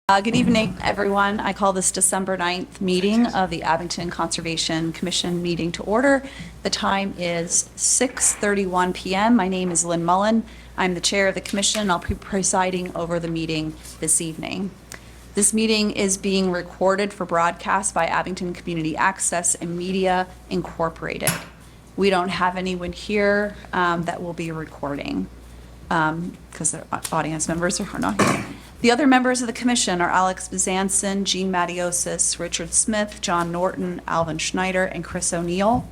Good evening, everyone. I call this December 9th meeting of the Abington Conservation Commission meeting to order. The time is 6:31 p.m. My name is Lynn Mullen. I'm the chair of the commission. I'll be presiding over the meeting this evening. This meeting is being recorded for broadcast by Abington Community Access and Media Incorporated. We don't have anyone here that will be recording because the audience members are not here. The other members of the commission are Alex Bizanson, Jean Matiosis, Richard Smith, John Norton, Alvin Schneider, and Chris O'Neill.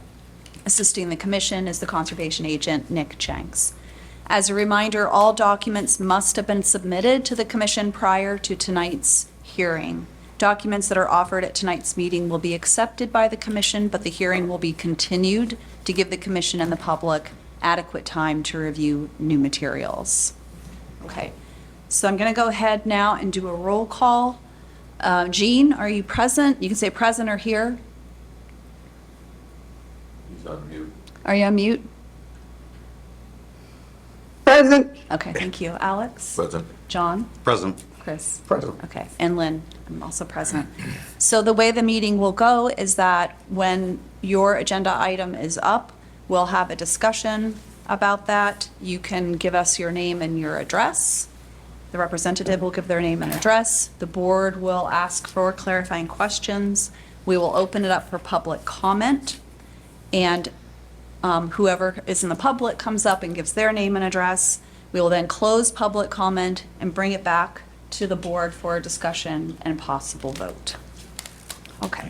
Assisting the commission is the conservation agent, Nick Jenks. As a reminder, all documents must have been submitted to the commission prior to tonight's hearing. Documents that are offered at tonight's meeting will be accepted by the commission, but the hearing will be continued to give the commission and the public adequate time to review new materials. Okay. So I'm going to go ahead now and do a roll call. Jean, are you present? You can say present or here. He's on mute. Are you on mute? Present. Okay, thank you. Alex? Present. John? Present. Chris? Present. Okay, and Lynn, I'm also present. So the way the meeting will go is that when your agenda item is up, we'll have a discussion about that. You can give us your name and your address. The representative will give their name and address. The board will ask for clarifying questions. We will open it up for public comment. And whoever is in the public comes up and gives their name and address. We will then close public comment and bring it back to the board for a discussion and possible vote. Okay.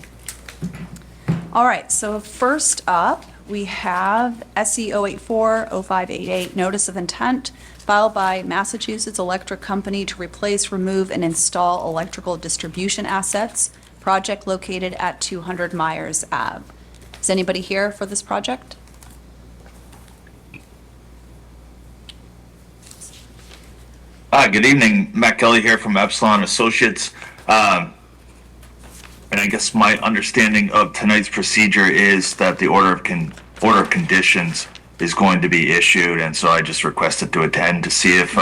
All right, so first up, we have SE 084-0588, Notice of Intent, filed by Massachusetts Electric Company to replace, remove, and install electrical distribution assets, project located at 200 Myers Ave. Is anybody here for this project? Good evening, Matt Kelly here from Epsilon Associates. And I guess my understanding of tonight's procedure is that the order of conditions is going to be issued, and so I just requested to attend to see if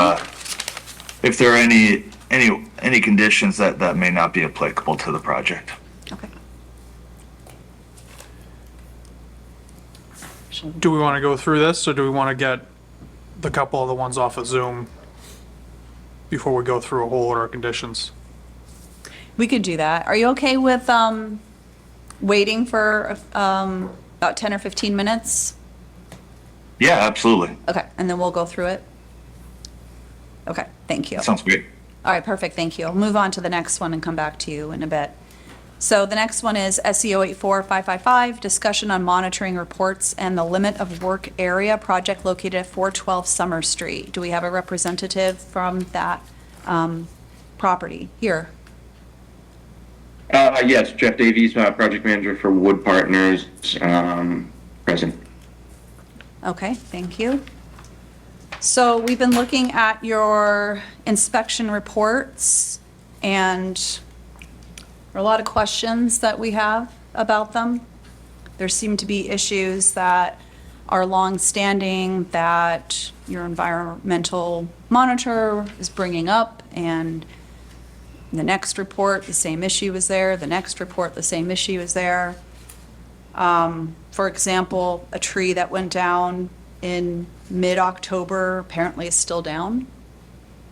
there are any conditions that may not be applicable to the project. Okay. Do we want to go through this, or do we want to get the couple of the ones off of Zoom before we go through a whole order of conditions? We could do that. Are you okay with waiting for about 10 or 15 minutes? Yeah, absolutely. Okay, and then we'll go through it? Okay, thank you. That sounds great. All right, perfect, thank you. I'll move on to the next one and come back to you in a bit. So the next one is SEO 84555, discussion on monitoring reports and the limit of work area, project located at 412 Summer Street. Do we have a representative from that property here? Yes, Jeff Davies, project manager for Wood Partners, present. Okay, thank you. So we've been looking at your inspection reports, and there are a lot of questions that we have about them. There seem to be issues that are long-standing that your environmental monitor is bringing up, and the next report, the same issue is there. The next report, the same issue is there. For example, a tree that went down in mid-October apparently is still down.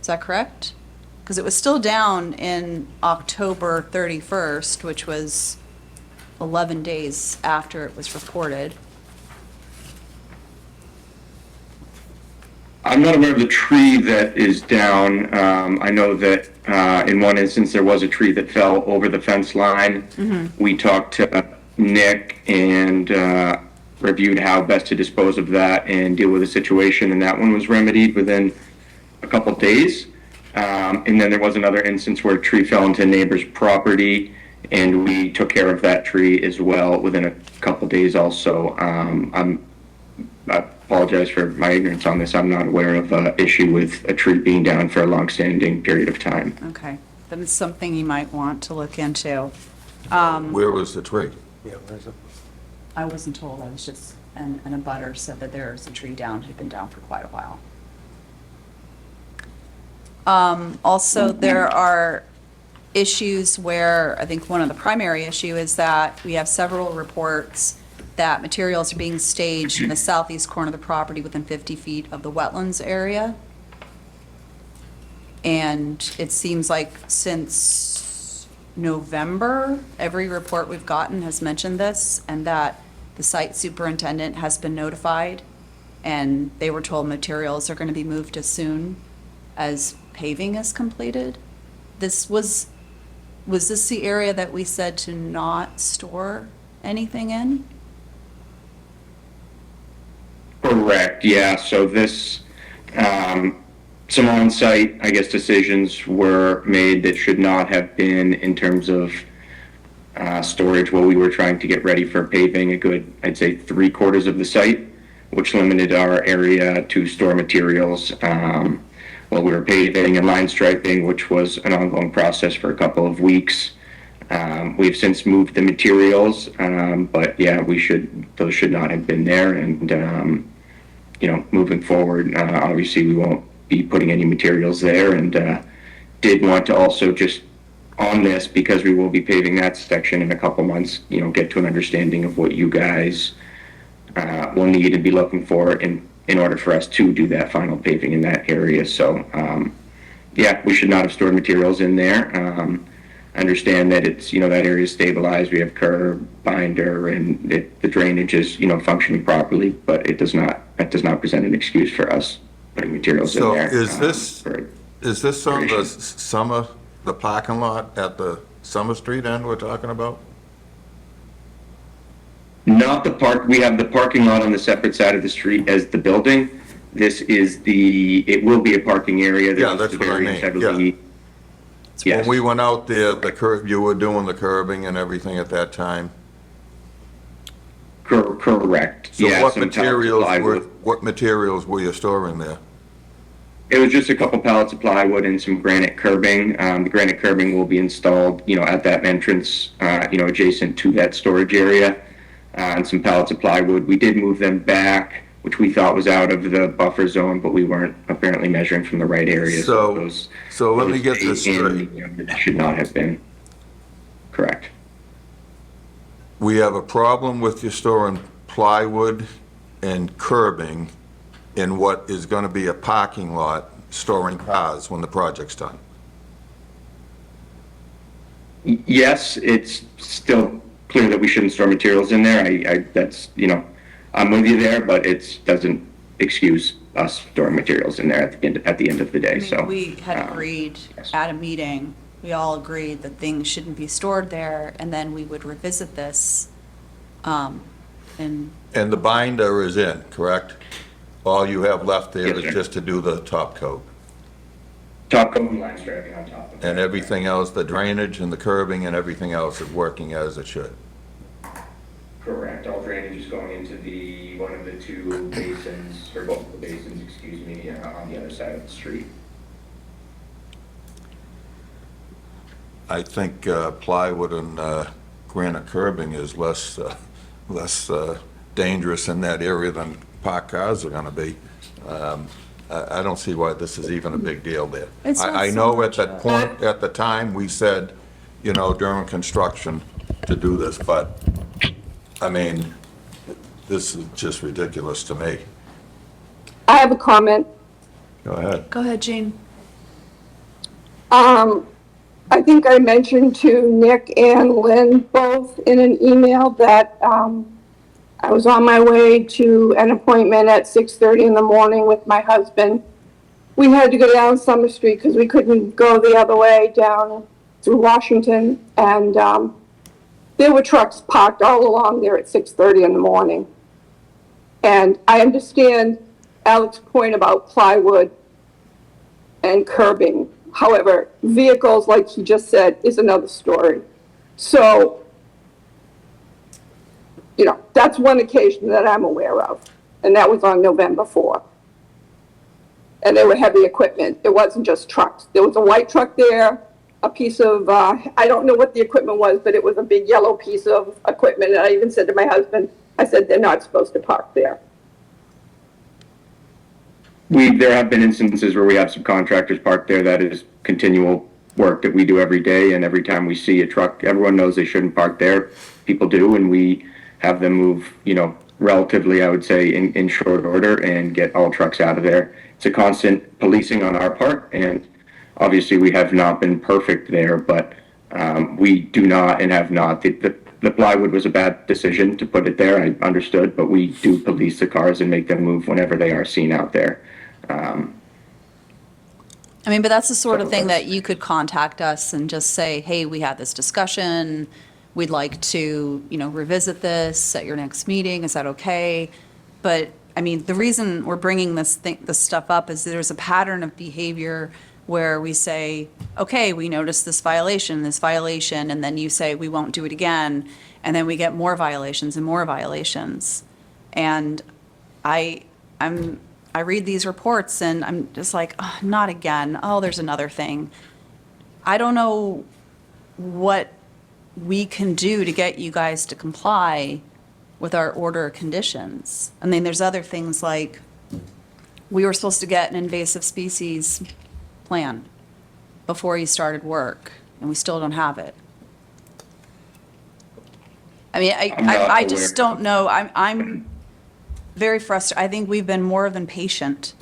Is that correct? Because it was still down in October 31st, which was 11 days after it was reported. I'm not aware of the tree that is down. I know that in one instance there was a tree that fell over the fence line. Mm-hmm. We talked to Nick and reviewed how best to dispose of that and deal with the situation, and that one was remedied within a couple of days. And then there was another instance where a tree fell into a neighbor's property, and we took care of that tree as well within a couple of days also. I apologize for my ignorance on this. I'm not aware of an issue with a tree being down for a long-standing period of time. Okay, then it's something you might want to look into. Where was the tree? I wasn't told, I was just, and a butter said that there's a tree down, had been down for quite a while. Also, there are issues where I think one of the primary issue is that we have several reports that materials are being staged in the southeast corner of the property within 50 feet of the wetlands area. And it seems like since November, every report we've gotten has mentioned this, and that the site superintendent has been notified, and they were told materials are going to be moved as soon as paving is completed. Was this the area that we said to not store anything in? Correct, yeah, so this, some on-site, I guess, decisions were made that should not have been in terms of storage while we were trying to get ready for paving a good, I'd say, 3/4 of the site, which limited our area to store materials while we were paving and line striping, which was an ongoing process for a couple of weeks. We've since moved the materials, but yeah, those should not have been there. And, moving forward, obviously we won't be putting any materials there, and did want to also just on this, because we will be paving that section in a couple months, get to an understanding of what you guys will need and be looking for in order for us to do that final paving in that area. So, yeah, we should not have stored materials in there. Understand that it's, that area is stabilized. We have curb, binder, and the drainage is, functioning properly, but that does not present an excuse for us putting materials in So there. is this on the parking lot at the Summer Street end we're talking about? Not the park, we have the parking lot on the separate side of the street as the building. This is it will be a parking area. Yeah, that's what I mean, yeah. Yes. When we went out there, you were doing the curbing and everything at that time? Correct. So Yeah, what some materials were you storing there? It was just a couple pallets of plywood and some granite curbing. The granite curbing will be installed, at that entrance, adjacent to that storage area, and some pallets of plywood. We did move them back, which we thought was out of the buffer zone, but we weren't apparently measuring from the right area. So let me get this straight. It should not have been. Correct. We have a problem with you storing plywood and curbing in what is going to be a parking lot, storing cars when the project's done. Yes, it's still clear that we shouldn't store materials in there. That's, I'm with you there, but it doesn't excuse us storing materials in there at the end of the day, I mean, so. we had agreed yes. at a meeting, we all agreed that things shouldn't be stored there, and then we would revisit this. And And the binder is in, correct? All you have left there Yes, is sir. just to do the top coat. Top coat and line striping on top of it. And everything else, the drainage and the curbing and everything else is working as it should. Correct, all drainage is going into one of the two basins, or both of the basins, excuse me, on the other side of the street. I think plywood and granite curbing is less dangerous in that area than parked cars are gonna be. I don't see why this is even a big deal there. It's not I so know much at that point, at the time, we said, during construction to do this, but, I mean, this is just ridiculous to me. I have a comment. Go ahead. go ahead, Jean. I think I mentioned to Nick and Lynn both in an email that I was on my way to an appointment at 6:30 in the morning with my husband. We had to go down Summer Street because we couldn't go the other way down through Washington, and there were trucks parked all along there at 6:30 in the morning. And I understand Alex's point about plywood and curbing. However, vehicles, like he just said, is another story. So, that's one occasion that I'm aware of, and that was on November 4th. And they were heavy equipment. It wasn't just trucks. There was a white truck there, a piece of, I don't know what the equipment was, but it was a big yellow piece of equipment. And I even said to my husband, I said, they're not supposed to park there. There have been instances where we have some contractors parked there. That is continual work that we do every day, and every time we see a truck, everyone knows they shouldn't park there. People do, and we have them move, relatively, I would say, in short order and get all trucks out of there. It's a constant policing on our part, and obviously we have not been perfect there, but we do not and have not. The plywood was a bad decision to put it there, I understood, but we do police the cars and make them move whenever they are seen out there. I mean, but that's the sort of thing that you could contact us and just say, hey, we had this discussion. We'd like to, revisit this at your next meeting. Is that okay? But, I mean, the reason we're bringing this stuff up is there's a pattern of behavior where we say, okay, we noticed this violation, and then you say, we won't do it again. And then we get more violations and more violations. And I read these reports and I'm just like, oh, not again. Oh, there's another thing. I don't know what we can do to get you guys to comply with our order of conditions. I mean, there's other things like we were supposed to get an invasive species plan before you started work, and we still don't have it. I mean, I just don't know. I'm very frustrated. I think we've been more than patient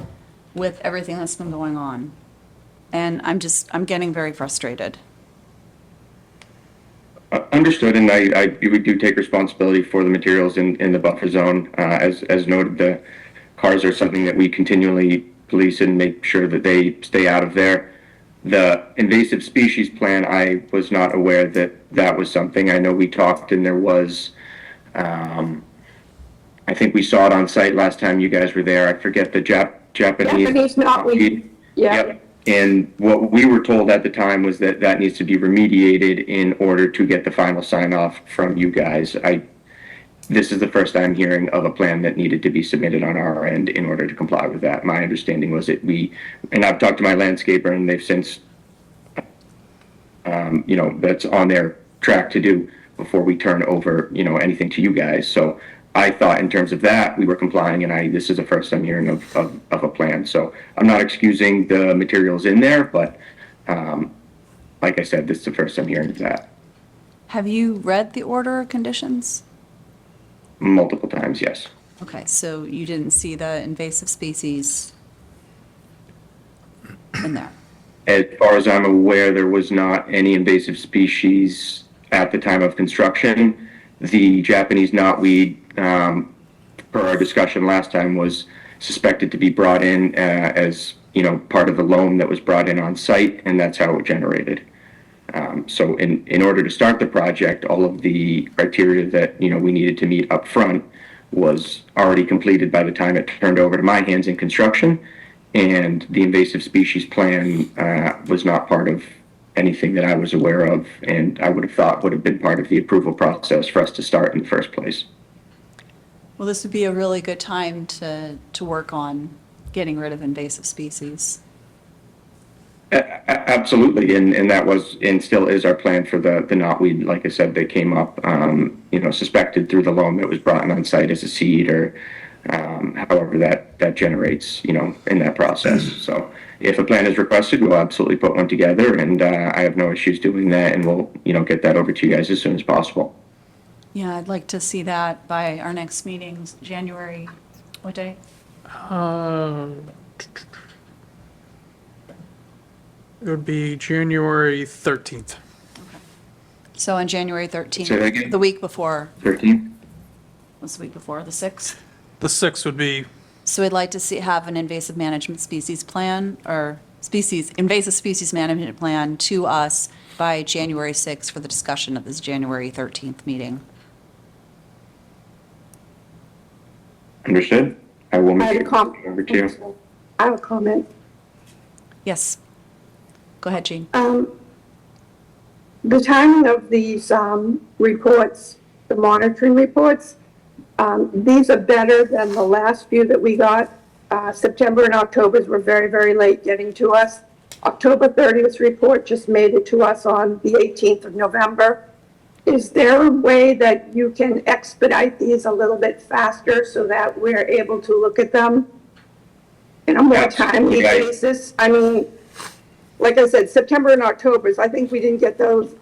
with everything that's been going on. And I'm getting very frustrated. Understood, and we do take responsibility for the materials in the buffer zone. As noted, the cars are something that we continually police and make sure that they stay out of there. The invasive species plan, I was not aware that was something. I know we talked and there was, I think we saw it on site last time you guys were there. I forget the Japanese knotweed. Yeah. Yep. And what we were told at the time was that needs to be remediated in order to get the final sign off from you guys. This is the first I'm hearing of a plan that needed to be submitted on our end in order to comply with that. My understanding was that and I've talked to my landscaper and they've since, that's on their track to do before we turn over, anything to you guys. So I thought in terms of that, we were complying, and this is the first I'm hearing of a plan. So I'm not excusing the materials in there, but like I said, this is the first I'm hearing of that. Have you read the order of conditions? Multiple times, yes. Okay, so you didn't see the invasive species in there? As far as I'm aware, there was not any invasive species at the time of construction. The Japanese knotweed, per our discussion last time, was suspected to be brought in as part of the loam that was brought in on site, and that's how it generated. So in order to start the project, all of the criteria that we needed to meet up front was already completed by the time it turned over to my hands in construction, and the invasive species plan was not part of anything that I was aware of, and I would have thought would have been part of the approval process for us to start in the first place. Well, this would be a really good time to work on getting rid of invasive species. Absolutely, and that was and still is our plan for the knotweed. Like I said, they came up, suspected through the loam that was brought in on site as a seed, or however that generates, in that process. So if a plan is requested, we'll absolutely put one together, and I have no issues doing that, and we'll get that over to you guys as soon as possible. Yeah, I'd like to see that by our next meeting, January, what day? It would be January 13th. So on January Say that 13th, again? the week before, 13? what's the week before, the 6th? The 6th would be, So we'd like to have an invasive management species plan, or invasive species management plan to us by January 6th for the discussion of this January 13th meeting. Understood. I will I make have a it comment. over to you. I have a comment. Yes. Go ahead, Jean. The timing of these reports, the monitoring reports, these are better than the last few that we got. September and October's were very, very late getting to us. October 30th report just made it to us on the 18th of November. Is there a way that you can expedite these a little bit faster so that we're able to look at them in a more timely Absolutely. basis? I mean, like I said, September and October's, I think we didn't get those.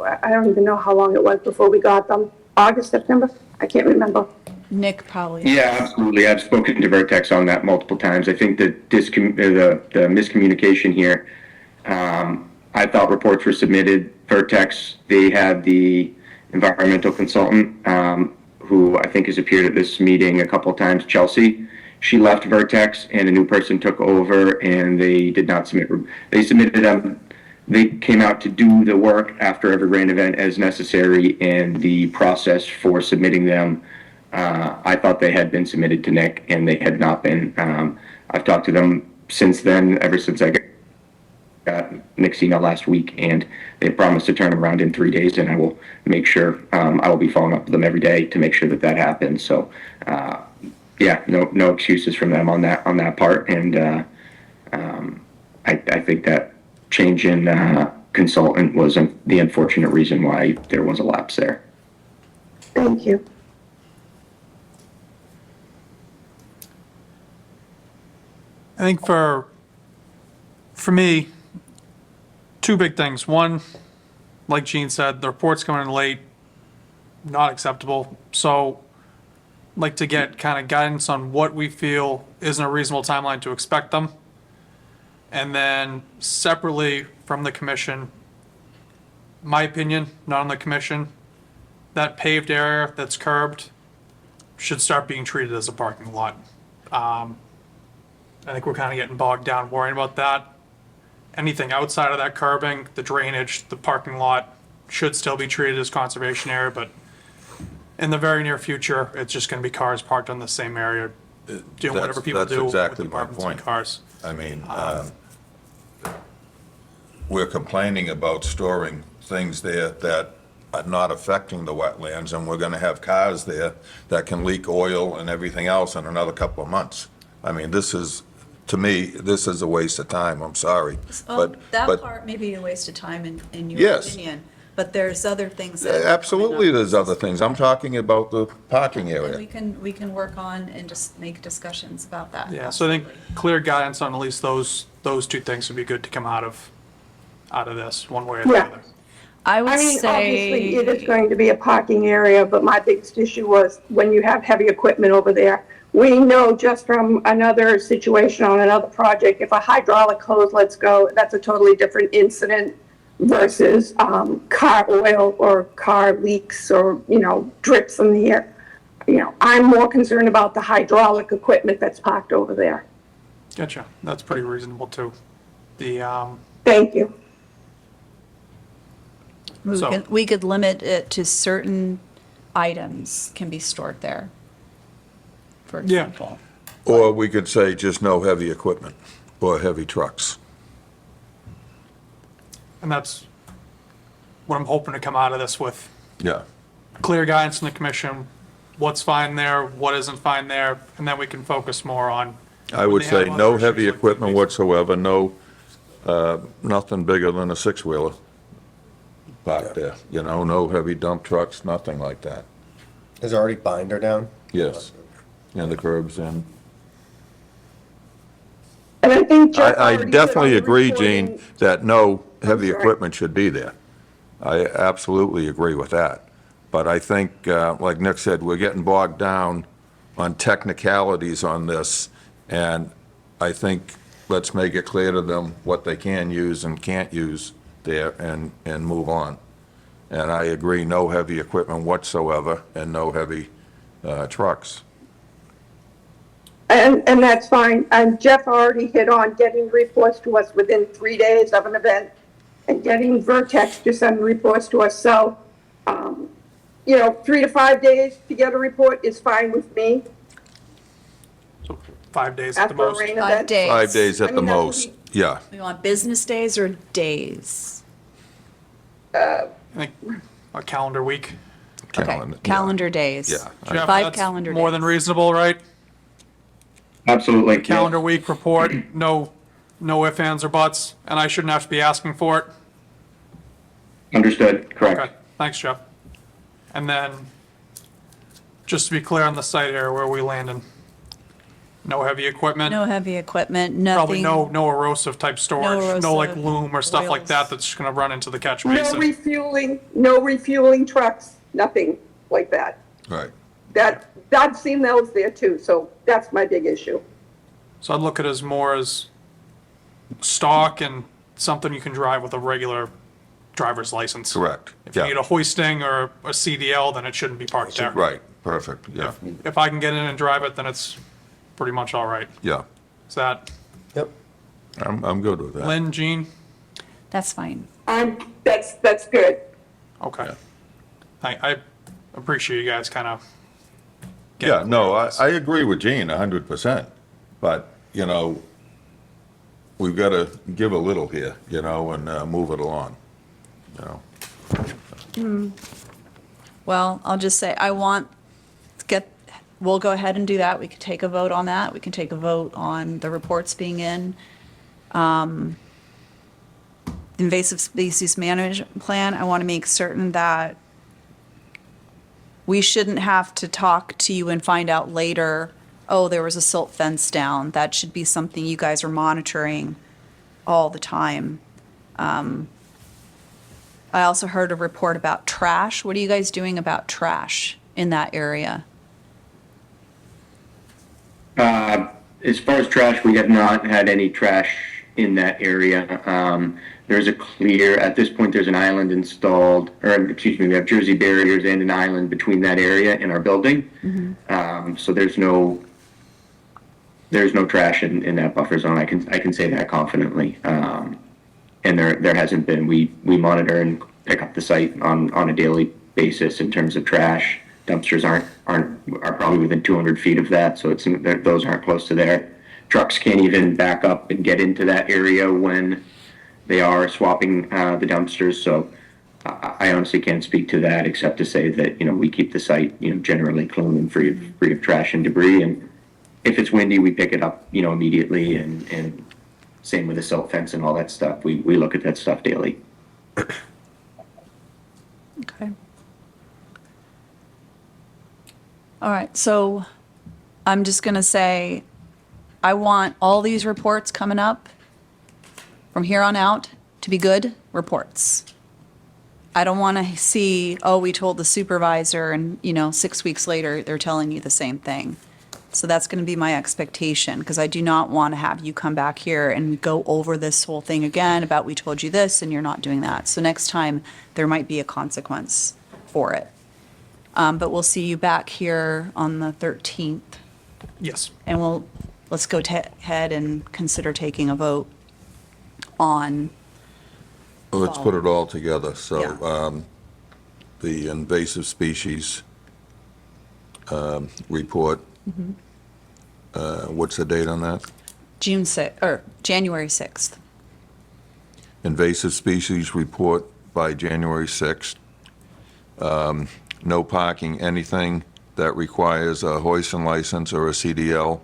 I don't even know how long it was before we got them. August, September? I can't remember. Nick probably. Yeah, absolutely. I've spoken to Vertex on that multiple times. I think the miscommunication here, I thought reports were submitted. Vertex, they had the environmental consultant, who I think has appeared at this meeting a couple of times, Chelsea. She left Vertex and a new person took over and they did not submit. They submitted they came out to do the work after every rain event as necessary, and the process for submitting them, I thought they had been submitted to Nick and they had not been. I've talked to them since then, ever since I got Nick's email last week, and they promised to turn them around in 3 days, and I will make sure, I will be following up with them every day to make sure that that happens. So, yeah, no excuses from them on that part. And, I think that change in, consultant was the unfortunate reason why there was a lapse there. Thank you. I think for me, two big things. One, like Gene said, the report's coming in late, not acceptable. So, like to get kind of guidance on what we feel isn't a reasonable timeline to expect them. And then separately from the commission, my opinion, not on the commission, that paved area that's curbed should start being treated as a parking lot. I think we're kind of getting bogged down worrying about that. Anything outside of that curbing, the drainage, the parking lot should still be treated as conservation area, but in the very near future, it's just going to be cars parked on the same area, doing whatever people That's do with exactly my apartments and point. cars. I mean, we're complaining about storing things there that are not affecting the wetlands, and we're gonna have cars there that can leak oil and everything else in another couple of months. I mean, to me, this is a waste of time, I'm sorry. That But part may be a waste of time in your Yes. opinion, but there's other things that. are coming absolutely, up. there's other things. I'm talking about the parking And area. we can work on and just make discussions about that. Yeah, so I think clear guidance on at least those two things would be good to come out of this, one way or the Yeah. other. I would I mean, obviously, it is say, going to be a parking area, but my biggest issue was when you have heavy equipment over there. We know just from another situation on another project, if a hydraulic hose lets go, that's a totally different incident versus car oil or car leaks or, drips in the air. I'm more concerned about the hydraulic equipment that's parked over there. Gotcha, that's pretty reasonable too. Thank you. So- we could limit it to certain items can be stored there, for Yeah. example. Or we could say just no heavy equipment or heavy trucks. And that's what I'm hoping to come out of this with. Yeah. Clear guidance from the commission, what's fine there, what isn't fine there, and then we can focus more on. I would When they have say other no issues heavy like equipment these. whatsoever, no, nothing bigger than a six-wheeler parked there, no heavy dump trucks, nothing like that. Is there already binder down? Yes, and the curbs in. And I think Jeff I already definitely said on the agree, recording- Gene, that no heavy sorry. equipment should be there. I absolutely agree with that. But I think, like Nick said, we're getting bogged down on technicalities on this, and I think let's make it clear to them what they can use and can't use there and move on. And I agree, no heavy equipment whatsoever and no heavy trucks. And that's fine. And Jeff already hit on getting reports to us within 3 days of an event and getting Vertex to send reports to us. So, 3 to 5 days to get a report is fine with me 5 days at the after a most. rain 5 event. days. 5 days I at the mean, that would most, yeah. We want business days or days? I think a calendar week. Calendar, yeah. Calendar days. Yeah. Jeff, 5 that's calendar days. more than reasonable, right? Absolutely. yeah. Calendar week report, no ifs, ands, or buts, and I shouldn't have to be asking for it. Understood, correct. Okay, thanks, Jeff. And then, just to be clear on the site area, where are we landing? No heavy equipment? No heavy equipment, Probably nothing. no erosive type storage, no like erosive loom or stuff like that oils. that's gonna run into the catch No basin. no refueling trucks, nothing like that. Right. I've seen those there too, so that's my big issue. So I'd look at it as more as stock and something you can drive with a regular driver's license. Correct. If you need a hoisting or a CDL, then it shouldn't be parked there. Right, perfect, yeah, If I can get in and drive it, then it's pretty much all right. yeah. Is that Yep. I'm good with that. Lynn, Jean? That's fine. That's good. Okay. I appreciate you guys kind of. Yeah, no, I agree with Gene 100%, but, you know, we've got to give a little here, you know, and move it along, you know. Well, I'll just say, we'll go ahead and do that. We could take a vote on that. We can take a vote on the reports being in. Invasive species management plan, I want to make certain that we shouldn't have to talk to you and find out later, oh, there was a silt fence down. That should be something you guys are monitoring all the time. I also heard a report about trash. What are you guys doing about trash in that area? As far as trash, we have not had any trash in that area. There's at this point, there's an island installed, or excuse me, we have Jersey barriers and an island between that area and our building. So there's no trash in that buffer zone. I can say that confidently. And there hasn't been. We monitor and pick up the site on a daily basis in terms of trash. Dumpsters are probably within 200 feet of that, so those aren't close to there. Trucks can't even back up and get into that area when they are swapping the dumpsters. So I honestly can't speak to that except to say that, you know, we keep the site, you know, generally clean and free of trash and debris. And if it's windy, we pick it up, you know, immediately. And same with the silt fence and all that stuff. We look at that stuff daily. Okay. All right, so I'm just going to say, I want all these reports coming up from here on out to be good reports. I don't want to see, oh, we told the supervisor and, you know, 6 weeks later, they're telling you the same thing. So that's going to be my expectation, because I do not want to have you come back here and go over this whole thing again about we told you this and you're not doing that. So next time, there might be a consequence for it. But we'll see you back here on the 13th, Yes. and let's go ahead and consider taking a vote on, Let's put it all together. So, Yeah. the invasive species report, what's the date on that? January 6th. Invasive species report by January 6th. No parking, anything that requires a hoisting license or a CDL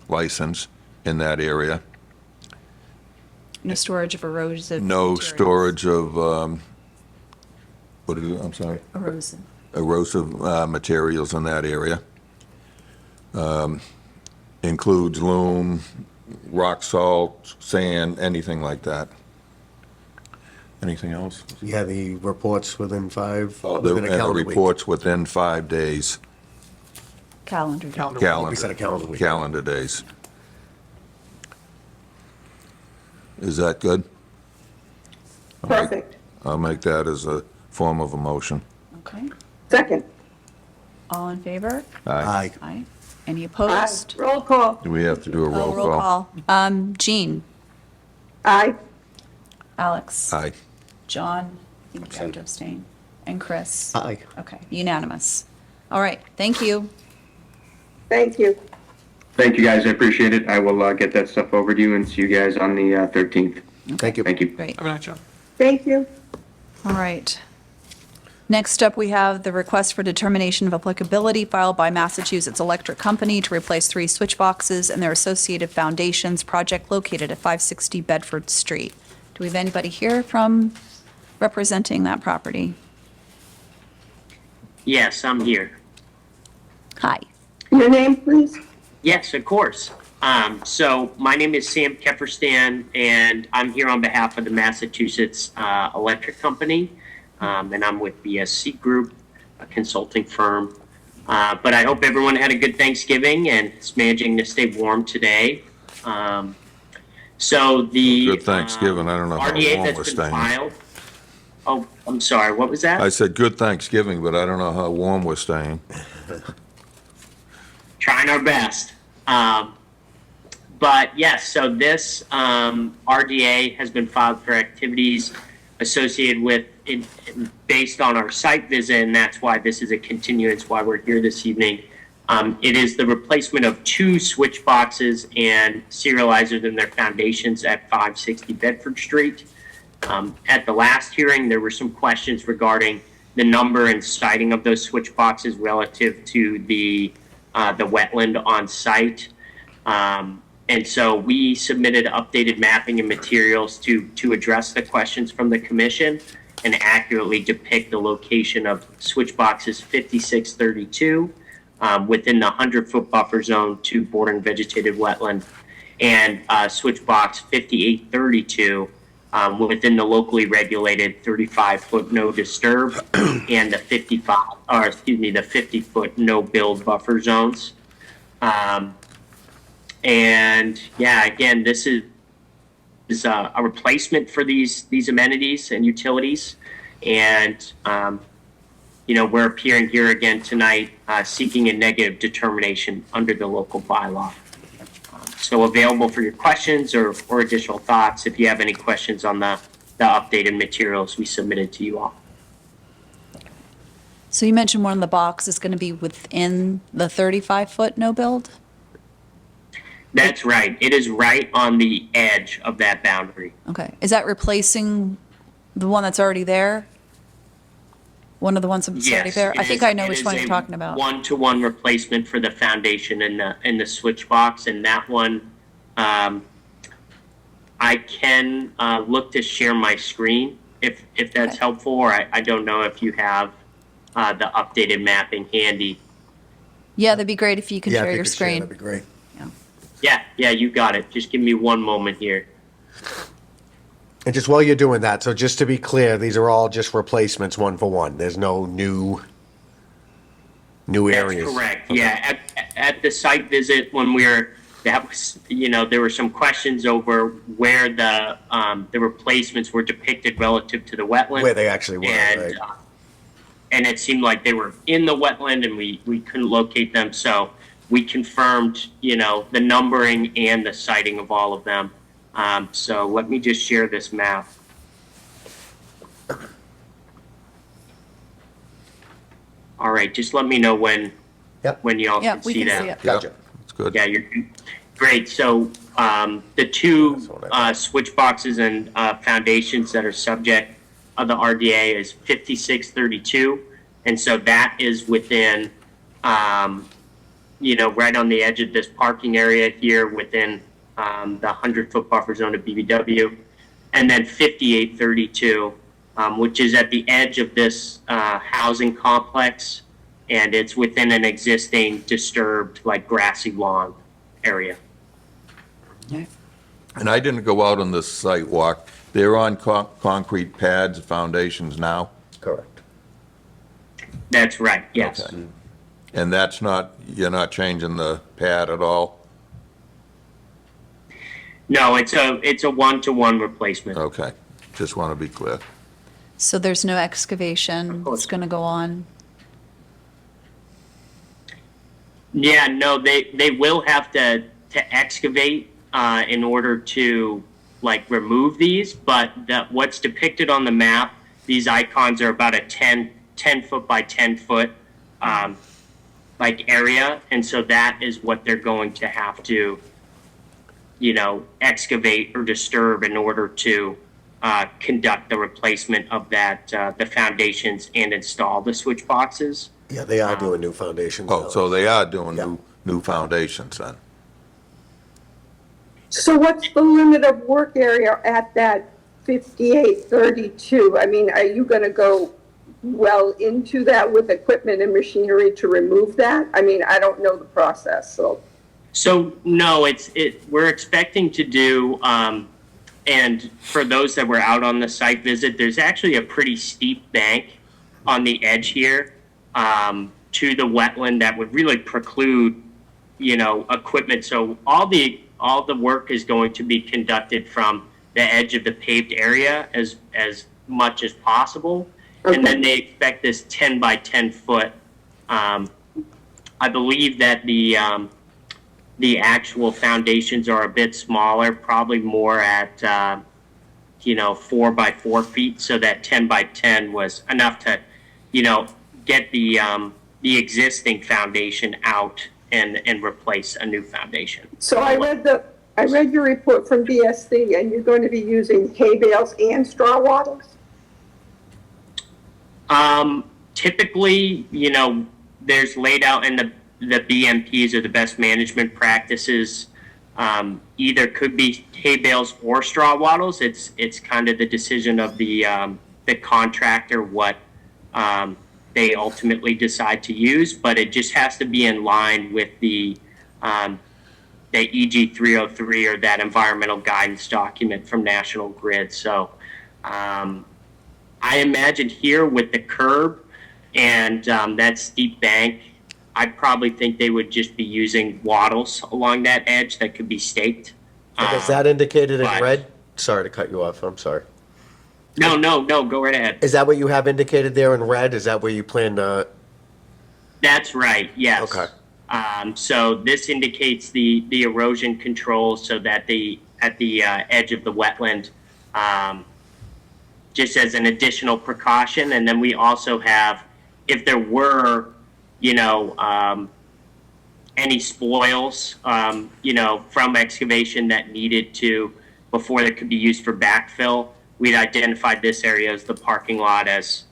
license in that area. No storage of erosive No materials. storage of, what is it, I'm sorry? Erosive. Erosive materials in that area. Includes loam, rock salt, sand, anything like that. Anything else? Yeah, the reports within five, And within a the calendar week. reports within 5 days, Calendar. Calendar. calendar. We said a calendar week. Calendar days. Is that good? Perfect. I'll make that as a form of a motion. Okay. Second. All in favor? Aye. Aye. Any Aye. opposed? Roll call. Do we have to do a Oh, roll call? Jean? Aye. Alex? Aye. John? I think you have to abstain. And Chris? Aye. Okay, unanimous. All right, thank you. Thank you. Thank you, guys. I appreciate it. I will get that stuff over to you and see you guys on the 13th. Thank you. Thank you. Great. Have a nice job. Thank you. All right. Next up, we have the request for determination of applicability filed by Massachusetts Electric Company to replace 3 switch boxes and their associated foundations, project located at 560 Bedford Street. Do we have anybody here from representing that property? Yes, I'm here. Hi. Your name, please? Yes, of course. So my name is Sam Kefferstan, and I'm here on behalf of the Massachusetts Electric Company, and I'm with BSC Group, a consulting firm. But I hope everyone had a good Thanksgiving and is managing to stay warm today. So the Good Thanksgiving. I don't know how RDA warm that's we're been staying. filed. Oh, I'm sorry. What was that? I said good Thanksgiving, but I don't know how warm we're staying. Trying our best. But yes, so this RDA has been filed for activities associated with it based on our site visit, and that's why this is a continuance, why we're here this evening. It is the replacement of 2 switch boxes and serializers and their foundations at 560 Bedford Street. At the last hearing, there were some questions regarding the number and siting of those switch boxes relative to the wetland on site. And so we submitted updated mapping and materials to address the questions from the commission and accurately depict the location of switch boxes 5632 within the 100-foot buffer zone to bordering vegetated wetland, and switch box 5832 within the locally regulated 35-foot no disturb and the 50-foot no build buffer zones. And yeah, again, this is a replacement for these amenities and utilities. And, we're appearing here again tonight seeking a negative determination under the local bylaw. So available for your questions or additional thoughts if you have any questions on the updated materials we submitted to you all. So you mentioned one of the box is going to be within the 35-foot no build? That's right. It is right on the edge of that boundary. Okay. Is that replacing the one that's already there? One of the ones that's already Yes, there? I it think is- I know it which is one a you're talking about. One-to-one replacement for the foundation and the switch box, and that one, I can look to share my screen if that's Okay. helpful, or I don't know if you have the updated mapping handy. Yeah, that'd be great if you can Yeah, if share you your could share, screen. that'd be great. Yeah, you got it. Just give me one moment here. And just while you're doing that, so just to be clear, these are all just replacements, 1-for-1. There's no new areas. That's correct. Okay. Yeah, at the site visit when that was, there were some questions over where the replacements were depicted relative to the wetland. Where they actually were, and, right? And it seemed like they were in the wetland and we couldn't locate them. So we confirmed, the numbering and the siting of all of them. So let me just share this map. All right, just let me know when Yep. y'all Yeah, can we see can that. see it. Gotcha. It's good. Yeah, you're great. So the 2 That's what I switch boxes and foundations that are subject of the RDA is 5632, and so that is within, right on the edge of this parking area here within the 100-foot buffer zone of BBW, and then 5832, which is at the edge of this housing complex. And it's within an existing disturbed, grassy lawn area. And I didn't go out on this site walk. They're on concrete pads, foundations now? Correct. That's right, yes. Okay. And that's not, you're not changing the pad at all? No, it's a one-to-one replacement. Okay, just want to be clear. So there's no excavation Of course. that's going to go on? Yeah, no, they will have to excavate in order to remove these, but what's depicted on the map, these icons are about a 10 foot by 10 foot area, and so that is what they're going to have to excavate or disturb in order to conduct the replacement of that the foundations and install the switch boxes. Yeah, they are doing new foundations. Oh, now. so they are doing Yeah. new foundations then? So what's the limit of work area at that 5832? I mean, are you going to go well into that with equipment and machinery to remove that? I mean, I don't know the process, so. So no, we're expecting to do, and for those that were out on the site visit, there's actually a pretty steep bank on the edge here, to the wetland that would really preclude, equipment. So all the work is going to be conducted from the edge of the paved area as much as possible. And then they expect this 10 by 10 foot. I believe that the actual foundations are a bit smaller, probably more at 4 by 4 feet. So that 10 by 10 was enough to, get the existing foundation out and replace a new foundation. So I read your report from BSC, and you're going to be using hay bales and straw wattles? Typically, there's laid out in the BMPs or the best management practices, either could be hay bales or straw wattles. It's kind of the decision of the contractor what they ultimately decide to use, but it just has to be in line with the EG 303 or that environmental guidance document from National Grid. So I imagine here with the curb and that steep bank, I probably think they would just be using wattles along that edge that could be staked. Is that indicated in but- red? Sorry to cut you off, I'm sorry. No, go right ahead. Is that what you have indicated there in red? Is that where you plan to? That's right, yes. Okay. So this indicates the erosion control so that at the edge of the wetland, just as an additional precaution. And then we also have, if there were, any spoils, from excavation that needed to, before that could be used for backfill, we'd identified this area as the parking lot as,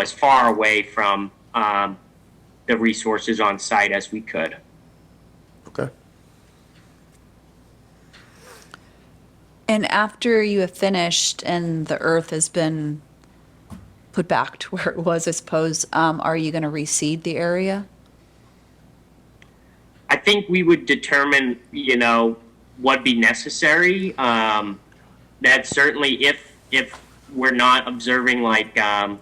as far away from the resources on site as we could. Okay. And after you have finished and the earth has been put back to where it was, I suppose, are you going to reseed the area? I think we would determine, what'd be necessary. That certainly if we're not observing 75%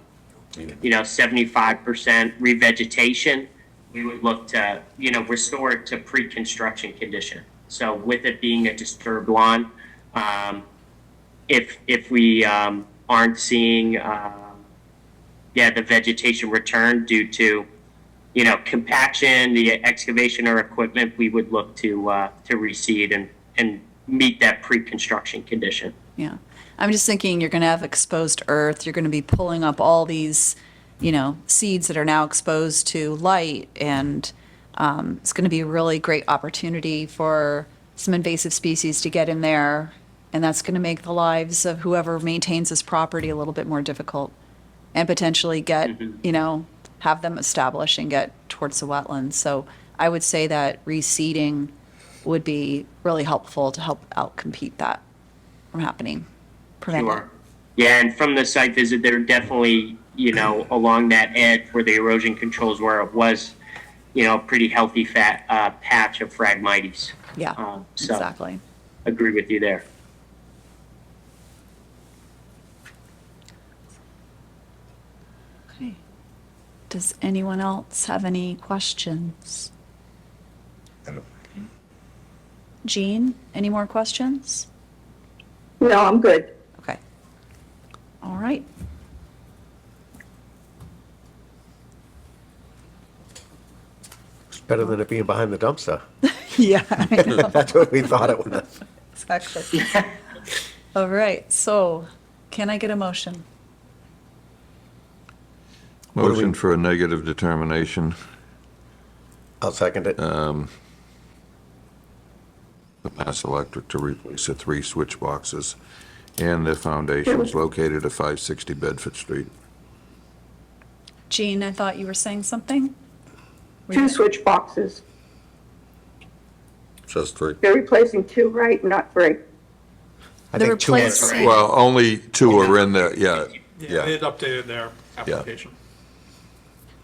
revegetation, we would look to, restore it to pre-construction condition. So with it being a disturbed lawn, if we aren't seeing, the vegetation return due to, compaction, the excavation or equipment, we would look to reseed and meet that pre-construction condition. Yeah. I'm just thinking you're going to have exposed earth. You're going to be pulling up all these, seeds that are now exposed to light. And it's going to be a really great opportunity for some invasive species to get in there. And that's going to make the lives of whoever maintains this property a little bit more difficult and potentially get, have them establish and get towards the wetlands. So I would say that reseeding would be really helpful to help outcompete that from happening. Prevent it. Sure. Yeah, and from the site visit, there definitely, along that edge where the erosion controls were, it was, a pretty healthy patch of Phragmites. Yeah, So exactly. agree with you there. Okay. Does anyone else have any questions? Jean, any more questions? No, I'm good. Okay. All right. It's better than it being behind the dumpster. Yeah, I know. That's what we thought it was. Exactly. All right, so can I get a motion? Motion for a negative determination. I'll second it. The Mass Electric to replace the 3 switch boxes and their foundations located at 560 Bedford Street. Jean, I thought you were saying something? 2 switch boxes. Says 3. They're replacing 2, right? Not 3. I The think two is replacing- Well, only 2 are in there, yeah. They Yeah, had updated their application.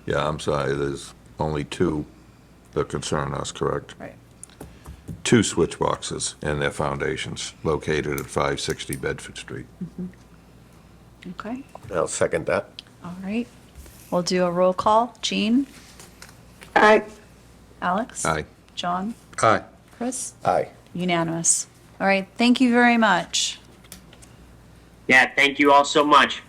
yeah, I'm sorry, there's only 2 that concern us, correct? Right. 2 switch boxes and their foundations located at 560 Bedford Street. Okay, I'll second that. all right. We'll do a roll call. Jean? Aye. Alex? Aye. John? Aye. Chris? Aye. Unanimous. All right, thank you very much. Yeah, thank you all so much.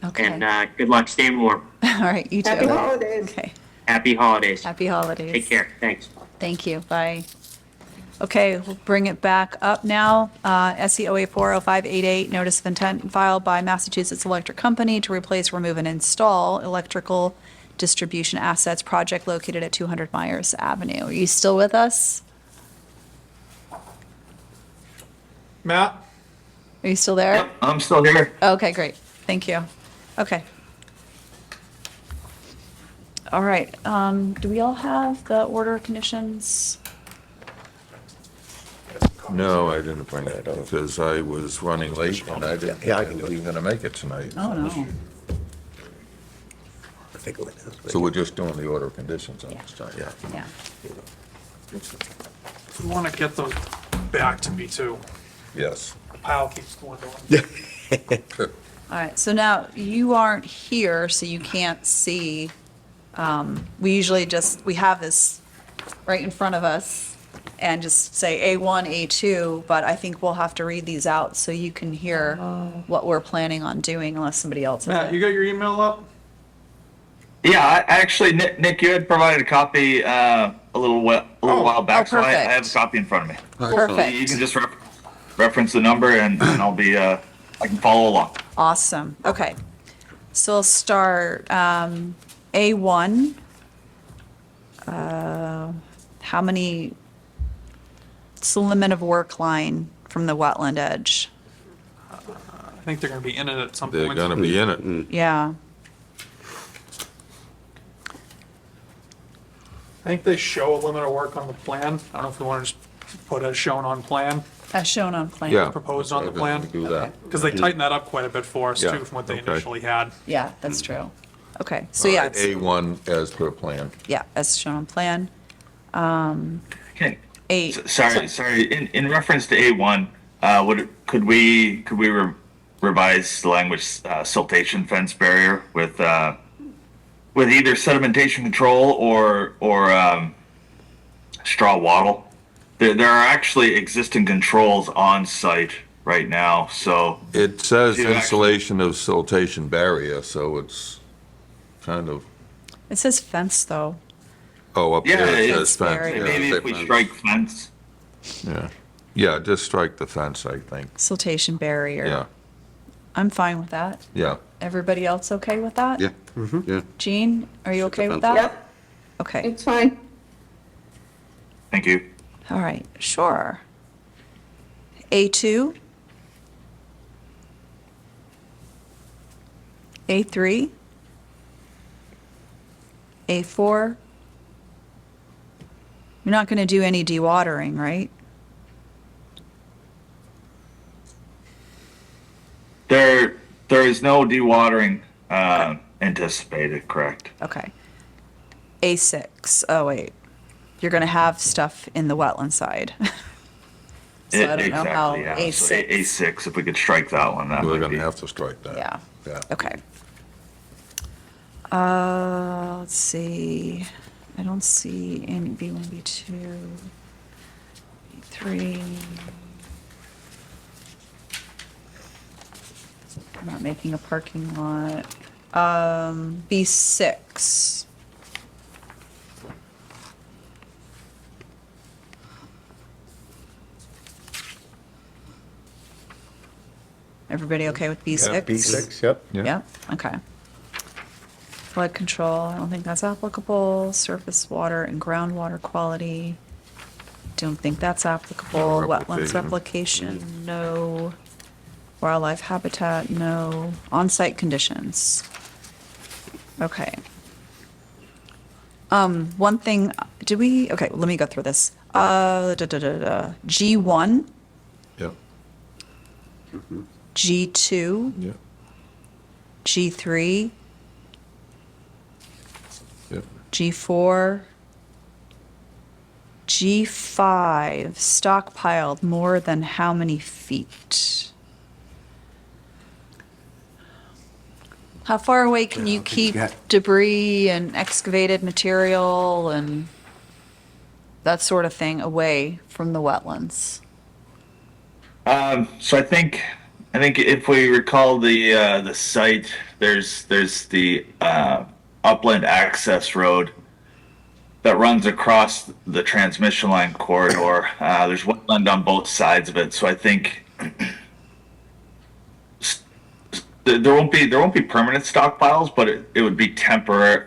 Okay. And good luck staying warm. All right, you too. Happy holidays. Okay, Happy holidays. happy holidays. Take care. Thanks. Thank you, bye. Okay, we'll bring it back up now. SCOA 40588, notice of intent filed by Massachusetts Electric Company to replace, remove, and install electrical distribution assets project located at 200 Myers Avenue. Are you still with us? Matt? Are you still there? Yep, I'm still here. Okay, great. Thank you. Okay. All right, do we all have the order of conditions? No, I didn't bring it because I was running late and I didn't Yeah, I can think I do was it. even going to make it tonight. Oh, no. I think it was- So we're just doing the order of conditions on Yeah. this time, yeah. Yeah. If you want to get those back to me too. Yes. The pile keeps dwindling. All right, so now you aren't here, so you can't see. We usually just, we have this right in front of us and just say A1, A2, but I think we'll have to read these out so you can hear what we're planning on doing unless somebody else Matt, has you it. got your email up? Yeah, actually, Nick, you had provided a copy a little while back, so I have a perfect. copy in front of me. You can Perfect, just reference the number and I'll be, I can follow along. awesome, okay. So we'll start, A1. How many, it's the limit of work line from the wetland edge? I think they're going to be in it at some They're point. going to be in it. Yeah, I think they show a limit of work on the plan. I don't know if we want to just put as shown on plan, as shown on plan. Yeah. proposed on the plan, Do that. because they tightened that up quite a bit for us Yeah, too from what they okay. initially had. Yeah, that's true. Okay, so All yeah, right, it's- A1 as per plan. yeah, as shown on plan. Okay. Eight. Sorry. In reference to A1, could we revise the language siltation fence barrier with either sedimentation control or straw wattle? There are actually existing controls on site right now, so It says Yeah, actually- installation of siltation barrier, so it's kind of, It says fence, though. oh, up Yeah, there it it's says fence. barrier. Yeah, maybe if we strike fence. Yeah, yeah, just strike the fence, I think. Siltation barrier. Yeah, I'm fine with that. yeah. Everybody else okay with that? Yeah, yeah. Jean, are you okay with fence. that? Yep, Okay, it's fine. Thank you. all right, sure. A2? A3? A4? You're not going to do any dewatering, right? There is no dewatering anticipated, correct? Okay. A6, oh wait, you're gonna have stuff in the wetland side. So I don't know how Exactly, yeah. So A6, A6, if we could strike that one, that We're would going be. to have to strike that. yeah, Yeah. okay. Let's see, I don't see any B1, B2, B3. I'm not making a parking lot. B6. Everybody okay with B6? B6, yep. Yep, okay. Flood control, I don't think that's applicable. Surface water and groundwater quality, don't think that's applicable. No Wetlands replication, no. Wildlife habitat, no. On-site conditions. Okay. One thing, okay, let me go through this. G1, Yep, G2, yep, G3, yep, G4, G5, stockpiled more than how many feet? How far away can you keep debris and excavated material and that sort of thing away from the wetlands? So I think if we recall the site, there's the upland access road that runs across the transmission line corridor. There's wetland on both sides of it, so I think there won't be permanent stockpiles, but it would be temporary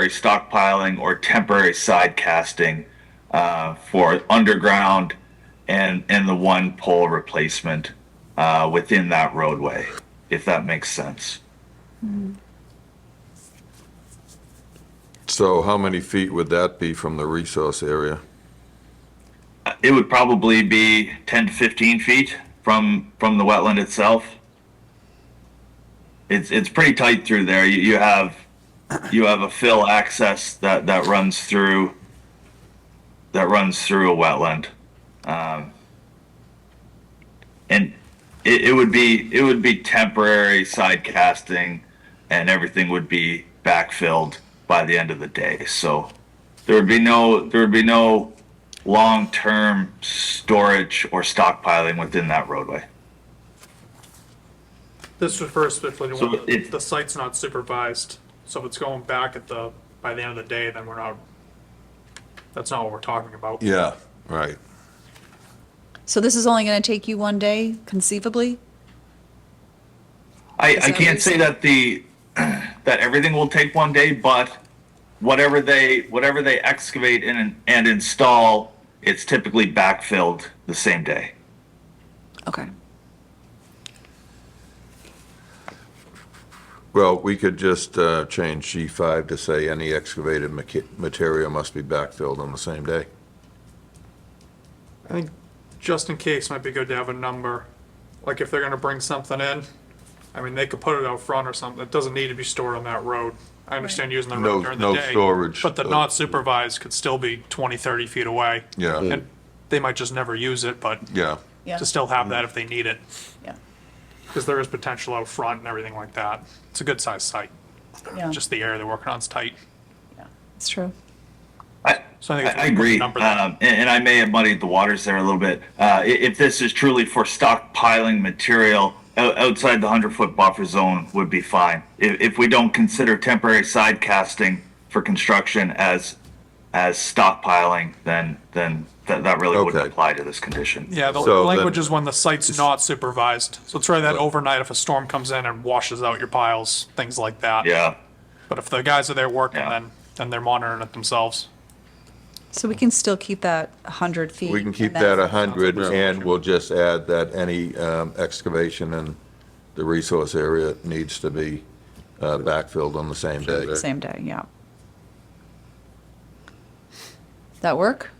stockpiling or temporary side casting for underground and the one pole replacement within that roadway, if that makes sense. So how many feet would that be from the resource area? It would probably be 10 to 15 feet from the wetland itself. It's pretty tight through there. You have a fill access that runs through a wetland. And it would be temporary side casting, and everything would be backfilled by the end of the day. So there would be no long-term storage or stockpiling within that roadway. This refers specifically to So when it- the site's not supervised. So if it's going back by the end of the day, then that's not what we're talking about. Yeah, right. So this is only going to take you one day, conceivably? I that what can't you're say that that everything will take one day, but whatever they excavate and install, it's typically backfilled the same day. Okay. Well, we could just change G5 to say any excavated material must be backfilled on the same day. I think just in case, might be good to have a number. Like if they're gonna bring something in, I mean, they could put it out front or something. It doesn't need to be stored on that road. I understand using the road during the No day. storage. But the not supervised could still be 20, 30 feet away. Yeah, And they might just never use it, but yeah. Yeah. to still have that if they need it. Yeah. Because there is potential out front and everything like that. It's a good sized site. Yeah. Just the area they're working on is tight. Yeah. It's true. So I think it's I agree, number that. and I may have muddied the waters there a little bit. If this is truly for stockpiling material, outside the 100-foot buffer zone would be fine. If we don't consider temporary side casting for construction as stockpiling, then that really wouldn't Okay. apply to this condition. Yeah, the So language then- is when the site's not supervised. So try that overnight if a storm comes in and washes out your piles, things like that. Yeah, But if the guys are there working, Yeah. then they're monitoring it themselves. So we can still keep that 100 feet. We can keep and then- that 100, and we'll just add that any excavation in the resource area needs to be backfilled on the same day. Same day, yeah. That work?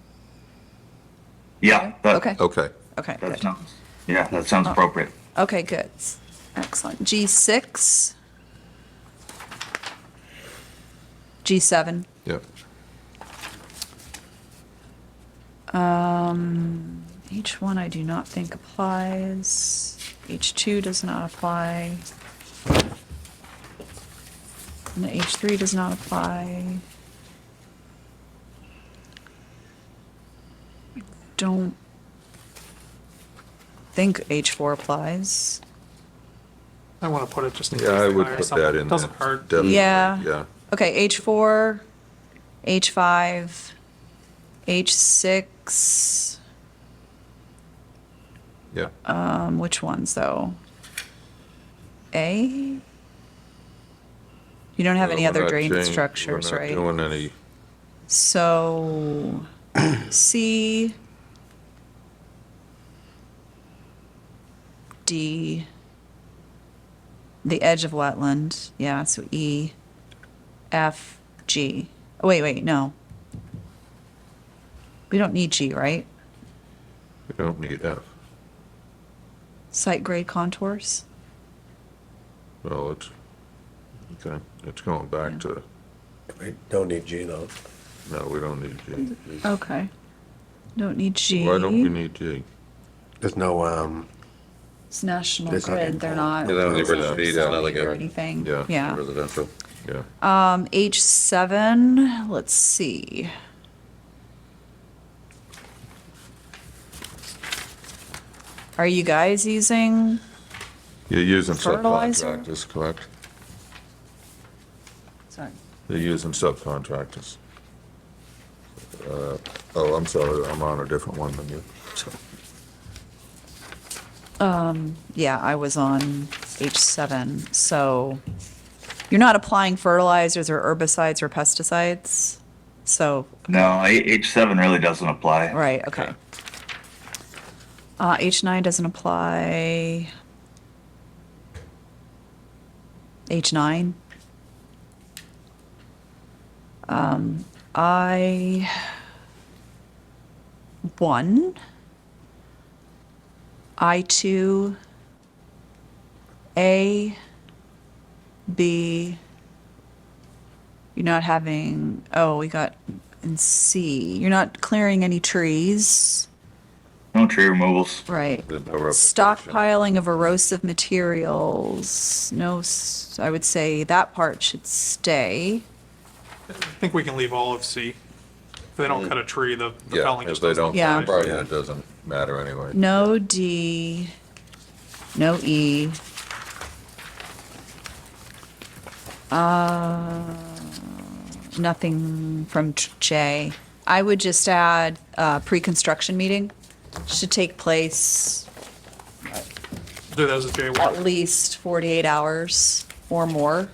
yeah, that, Okay, Okay, okay, that good. sounds, yeah, that sounds appropriate. Okay, good. Excellent. G6. G7. yep. H1 I do not think applies. H2 does not apply. And the H3 does not apply. Don't think H4 applies. I want to put it just in case. Yeah, I they would hire put someone. that in there. Doesn't hurt. Definitely, Yeah. Yeah. Okay, H4, H5, H6. Yeah. Which ones though? A? You don't have any We're other not drainage changing- structures, We're right? not doing any, So, C, D, the edge of wetland, yeah, so E, F, G. Oh, wait, no. We don't need G, right? we don't need F. Site grade contours? Well, okay, it's going back to, Don't need G, though. no, we don't need G. Okay. Don't need G. Why don't we need G? There's no, It's National There's not Grid, they're info. not. Yeah, they're residential, zoning not like Or a- anything, Yeah, yeah. residential, yeah. H7, let's see. Are you guys using, You're using Fertilizer? subcontractors, correct? sorry, They're using subcontractors. Oh, I'm sorry, I'm on a different one than you. So, yeah, I was on H7, so you're not applying fertilizers or herbicides or pesticides? So, No, H7 really doesn't apply. right, okay. H9 doesn't apply. H9. I1, I2, A, B. You're not having, oh, we got, and C. You're not clearing any trees, No tree removals. right? there's no replication. Stockpiling of erosive materials, no, I would say that part should stay. I think we can leave all of C. If they don't cut a tree, the Yeah, felling if just they doesn't don't, Yeah. apply. right, it doesn't matter anyway. No D, no E. Nothing from J. I would just add, pre-construction meeting should take place Do that as a J1. at least 48 hours or more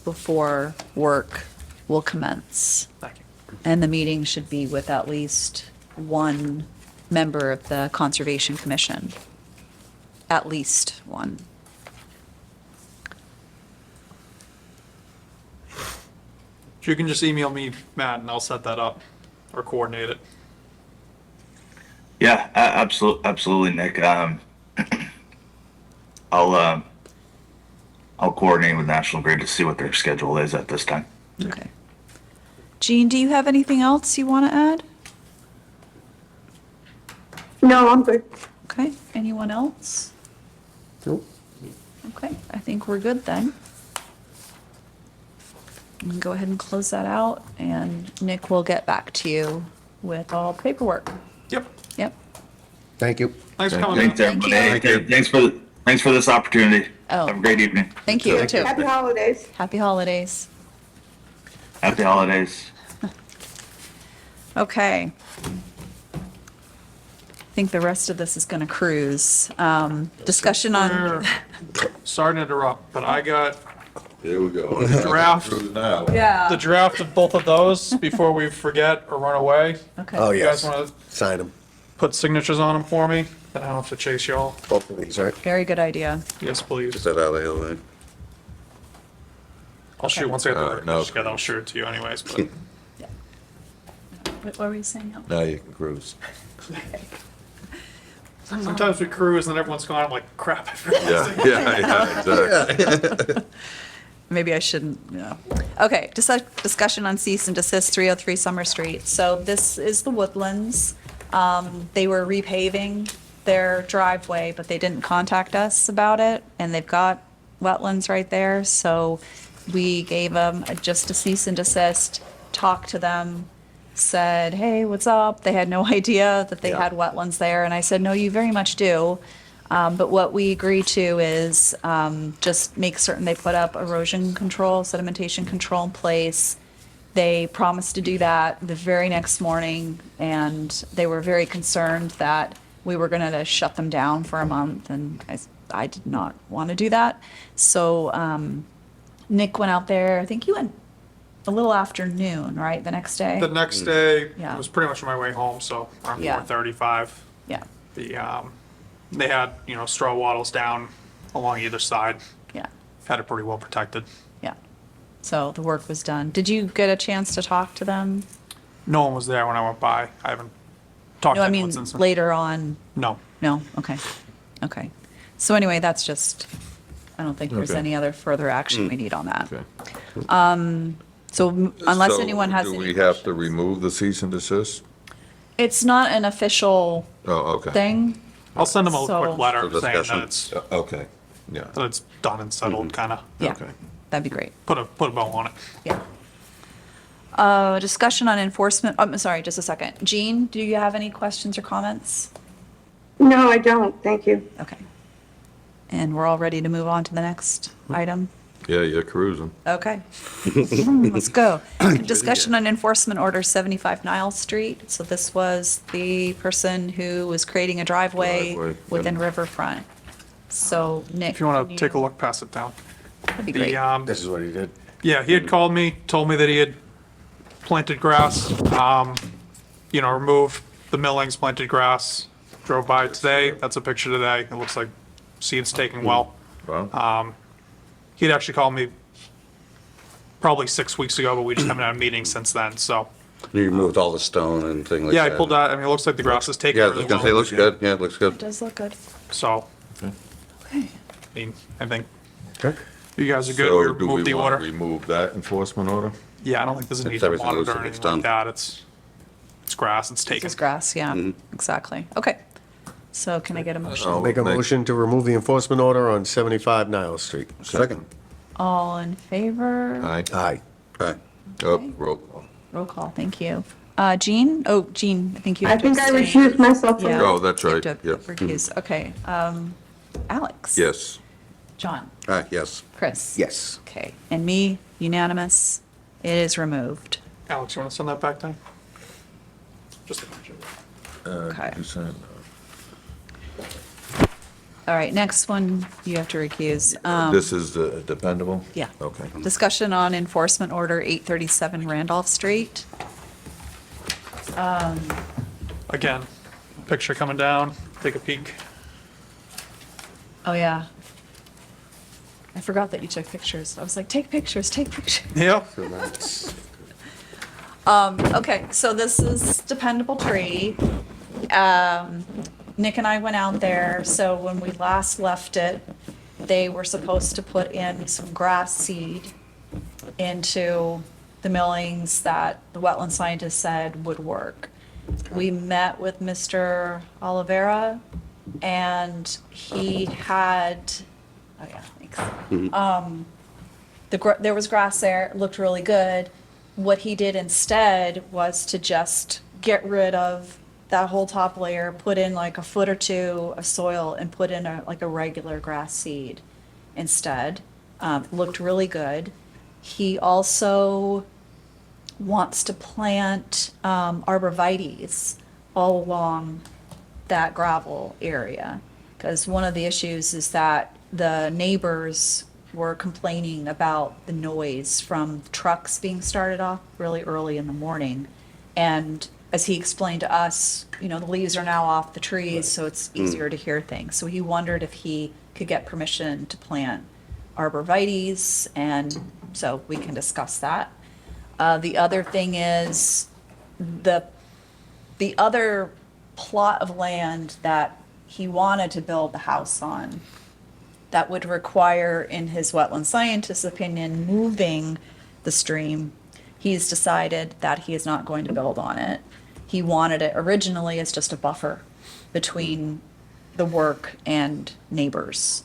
before work will commence. Thank you. And the meeting should be with at least one member of the Conservation Commission. At least one. You can just email me, Matt, and I'll set that up or coordinate it. Yeah, absolutely, Nick. I'll coordinate with National Grid to see what their schedule is at this time. Okay. Jean, do you have anything else you want to add? No, I'm good. Okay, anyone else? Nope. Okay, I think we're good then. We can go ahead and close that out, and Nick will get back to you with all paperwork. Yep. Yep. thank you. Thanks for coming. Thanks, Thank everybody. you. Hey, thanks for this opportunity. Oh. Have a great evening. Thank you, too. Happy holidays. Happy holidays. Happy holidays. Okay. I think the rest of this is going to cruise. Discussion on, Sorry to interrupt, but I got Here we go. Draft. Now. the yeah, draft of both of those before we forget or run away. okay. Oh, You guys yes. want to Sign them. put signatures on them for me? Then I don't have to chase y'all. Both of these, right? Very good idea. Yes, please. that out of hill then? I'll shoot, once I get the no. records together, I'll shoot it to you anyways, but What were we saying? Now you can cruise. sometimes we cruise and then everyone's gone, I'm like, crap. I forgot to Yeah, say- yeah, exactly. Maybe I shouldn't, yeah. Okay, discussion on cease and desist 303 Summer Street. So this is the Woodlands. They were repaving their driveway, but they didn't contact us about it, and they've got wetlands right there, so we gave them just a cease and desist, talked to them, said, hey, what's up? They had no idea that they had wetlands there, and I said, no, you very much do. But what we agree to is just make certain they put up erosion control, sedimentation control in place. They promised to do that the very next morning, and they were very concerned that we were going to shut them down for a month, and I did not want to do that. So Nick went out there, I think you went a little after noon, right, the next day? The next day Yeah. was pretty much on my way home, so around Yeah. 4:35. Yeah, They had, straw wattles down along either side. yeah, Had it pretty well protected. yeah. So the work was done. Did you get a chance to talk to them? No one was there when I went by. I haven't talked No, to I anyone mean, since then. later on. No. No? Okay. Okay. So anyway, that's just, I don't think there's Okay. any other further action we need on that. Okay. So unless So anyone has do any we have to questions. remove the cease and desist? It's not an official Oh, okay. thing. I'll send them a So- quick letter For saying discussion. that Okay, yeah. it's done and settled, kind of. Yeah, Okay. that'd be great. Put a bow on it. Yeah. Discussion on enforcement, I'm sorry, just a second. Jean, do you have any questions or comments? No, I don't. Thank you. Okay. And we're all ready to move on to the next item? Yeah, you're cruising. Okay. Let's go. Discussion on enforcement order 75 Nile Street. So this was the person who was creating a driveway Driveway, within yeah. Riverfront. So Nick. If you want to take a look, pass it down. That'd be The, great. This is what he did. yeah, he had called me, told me that he had planted grass, removed the millings, planted grass, drove by today. That's a picture today. It looks like seed's taking well. Well, He'd actually called me probably 6 weeks ago, but we just haven't had a meeting since then, so. You removed all the stone and things like Yeah, that. I pulled out, I mean, it looks like the grass is taking Yeah, I really was gonna say, it well. looks good. Yeah, it looks It good. does look good. So, Okay. I mean, I think Okay. you guys are good. so We do removed the we want to order. remove that enforcement order? Yeah, I don't think there's a need It's to everything looks monitor or like it's anything like done. that. It's grass, it's This taken. is grass, yeah, exactly. Okay. So can I get a motion? I'll Make a motion to remove the enforcement order on 75 Niles Street. Second. All in favor? Aye. Aye. Okay. Oh, roll call. Roll call, thank you. Jean? Oh, Jean, I think you I have to think I abstain. recused myself from Yeah. that. Oh, that's You have right, to yeah. recuse. Okay. Alex? Yes. John? Yes. Chris? Yes. Okay. And me, unanimous. It is removed. Alex, you want to send that back down? Just a picture. Okay. You said, All right, next one, you have to recuse. This is the dependable? Yeah. Okay. Discussion on enforcement order 837 Randolph Street. Again, picture coming down, take a peek. Oh, yeah. I forgot that you took pictures. I was like, take pictures, take pictures. Yep. So that's, Okay, so this is dependable tree. Nick and I went out there, so when we last left it, they were supposed to put in some grass seed into the millings that the wetland scientist said would work. We met with Mr. Oliveira, and he had, oh yeah, thanks. There was grass there, it looked really good. What he did instead was to just get rid of that whole top layer, put in like a foot or two of soil and put in like a regular grass seed instead. Looked really good. He also wants to plant arborvitaes all along that gravel area. Because one of the issues is that the neighbors were complaining about the noise from trucks being started off really early in the morning. And as he explained to us, the leaves are now off the trees, so it's easier to hear things. So he wondered if he could get permission to plant arborvitaes, and so we can discuss that. The other thing is the other plot of land that he wanted to build the house on that would require, in his wetland scientist's opinion, moving the stream. He's decided that he is not going to build on it. He wanted it originally as just a buffer between the work and neighbors.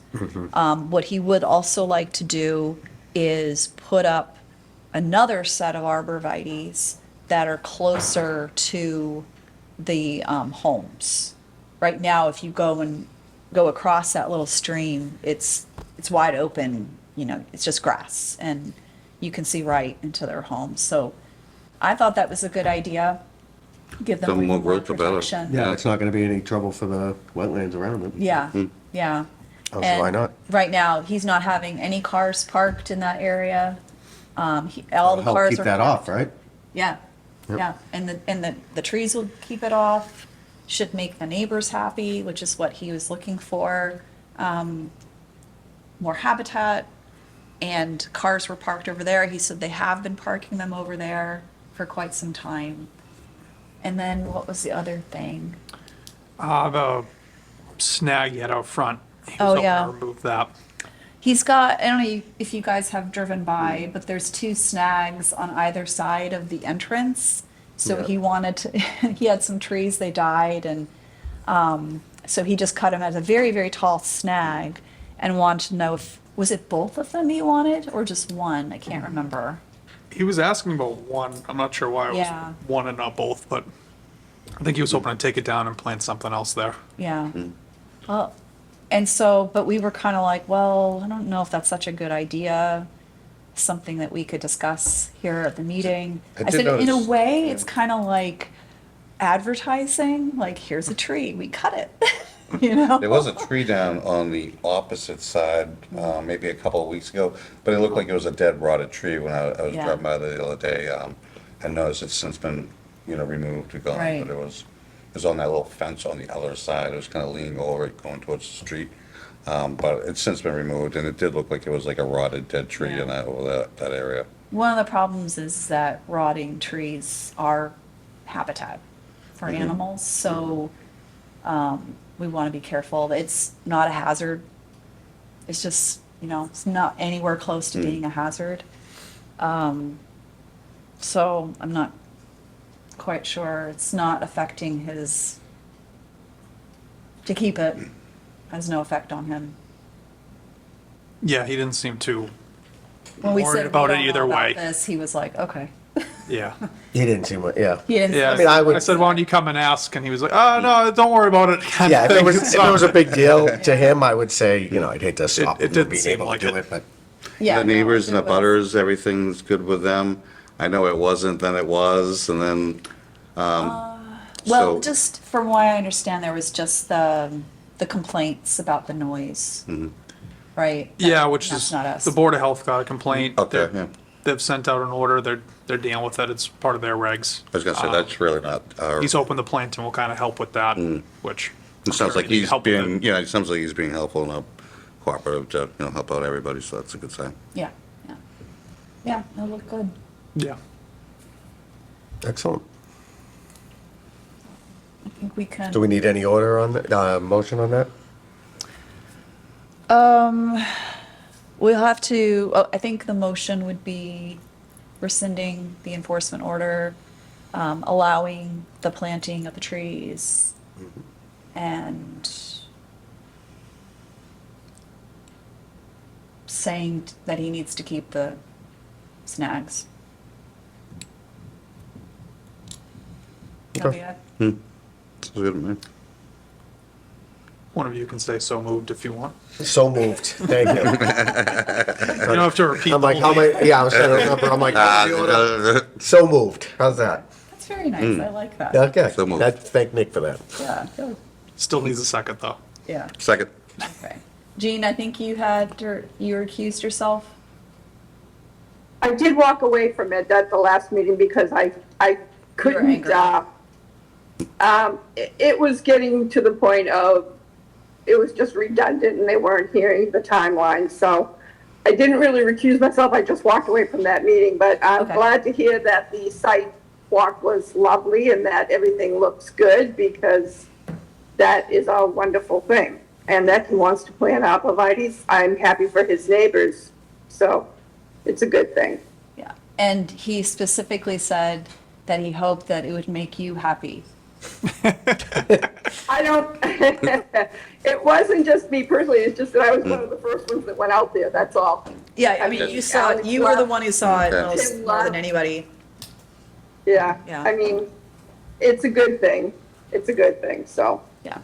What he would also like to do is put up another set of arborvitaes that are closer to the homes. Right now, if you go across that little stream, it's wide open, it's just grass, and you can see right into their homes. So I thought that was a good idea. Give them The a little more more growth, the better. protection. yeah, it's not gonna be any trouble for the wetlands around it. Yeah, yeah. Oh, so why And not? Right now, he's not having any cars parked in that area. All the Help cars keep are that parked. off, right? Yeah, yeah, and the trees will keep it off, should make the neighbors happy, which is what he was looking for. More habitat, and cars were parked over there. He said they have been parking them over there for quite some time. And then what was the other thing? The snag he had out front. He was Oh, hoping to yeah. remove that. He's got, I don't know if you guys have driven by, but there's two snags on either side of the entrance. So Yeah. he wanted to, he had some trees, they died, and so he just cut them as a very, very tall snag and wanted to know if, was it both of them he wanted or just one? I can't remember. He was asking about one. I'm not sure why it was Yeah. one and not both, but I think he was hoping to take it down and plant something else there. Yeah. Well, and so, but we were kind of like, well, I don't know if that's such a good idea. Something that we could discuss here at the meeting. I I did said, in a notice- way, it's kind of like advertising, like, here's a tree, we cut it, you know? There was a tree down on the opposite side, maybe a couple of weeks ago, but it looked like it was a dead rotted tree when I was Yeah. driving by there the other day. I noticed it's since been, removed and gone, Right. but it was on that little fence on the other side. It was kind of leaning over it, going towards the street. But it's since been removed, and it did look like it was like a rotted dead tree in Yeah. over that area. One of the problems is that rotting trees are habitat for animals, so we want to be careful. It's not a hazard. It's just, it's not anywhere close to being a hazard. So I'm not quite sure. It's not affecting his, to keep it has no effect on him. Yeah, he didn't seem too When we worried said about we it don't know either about way. this, he was like, okay. Yeah. He didn't seem, yeah. He didn't. Yeah. I mean, I would- I said, why don't you come and ask? And he was like, oh, no, don't worry about it. kind Yeah, of if it thing. was, if So- it was a big deal to him, I would say, I'd hate to stop it him from didn't being seem able to like do it. it, but Yeah, The neighbors and no, the it was- butters, everything's good with them. I know it wasn't, then it was, and then, Well, so- just from what I understand, there was just the complaints about the noise, right? Yeah, which That's is, not us. the Board of Health got a complaint. Okay, They're- yeah. They've sent out an order. They're dealing with it. It's part of their regs. I was gonna say, that's really not our. He's hoping the planting will kind of help with that, which. It sounds sure like he can he's help with it. being, it sounds like he's being helpful and cooperative to, help out everybody, so that's a good sign. Yeah, yeah. Yeah, it looked good. Yeah. excellent. I think we can. Do we need any order on that, motion on that? We'll have to, I think the motion would be rescinding the enforcement order, allowing the planting of the trees, and saying that he needs to keep the snags. That'll be it. Sounds good to me. One of you can say so moved if you want. So moved, thank you. You don't have to repeat. I'm like, the how whole am thing. I, yeah, I was trying to remember, I'm like, what's the order? So moved, how's that? That's very nice, I like that. Okay, So moved. thank Nick for that. Yeah, good. Still needs a second, though. Yeah, Second. okay. Jean, I think you recused yourself? I did walk away from it at the last meeting because I couldn't, angry. it was getting to the point of, it was just redundant and they weren't hearing the timeline, so I didn't really recuse myself, I just walked away from that meeting, but I'm Okay. glad to hear that the site walk was lovely and that everything looks good, because that is a wonderful thing. And that he wants to plant arborvitae, I'm happy for his neighbors, so it's a good thing. Yeah, and he specifically said that he hoped that it would make you happy. I don't, it wasn't just me personally, it's just that I was one of the first ones that went out there, that's all. Yeah, I mean, you saw, you were the one who saw it Okay. most, more than anybody. Yeah, Yeah. I mean, it's a good thing, it's a good thing, so, Yeah.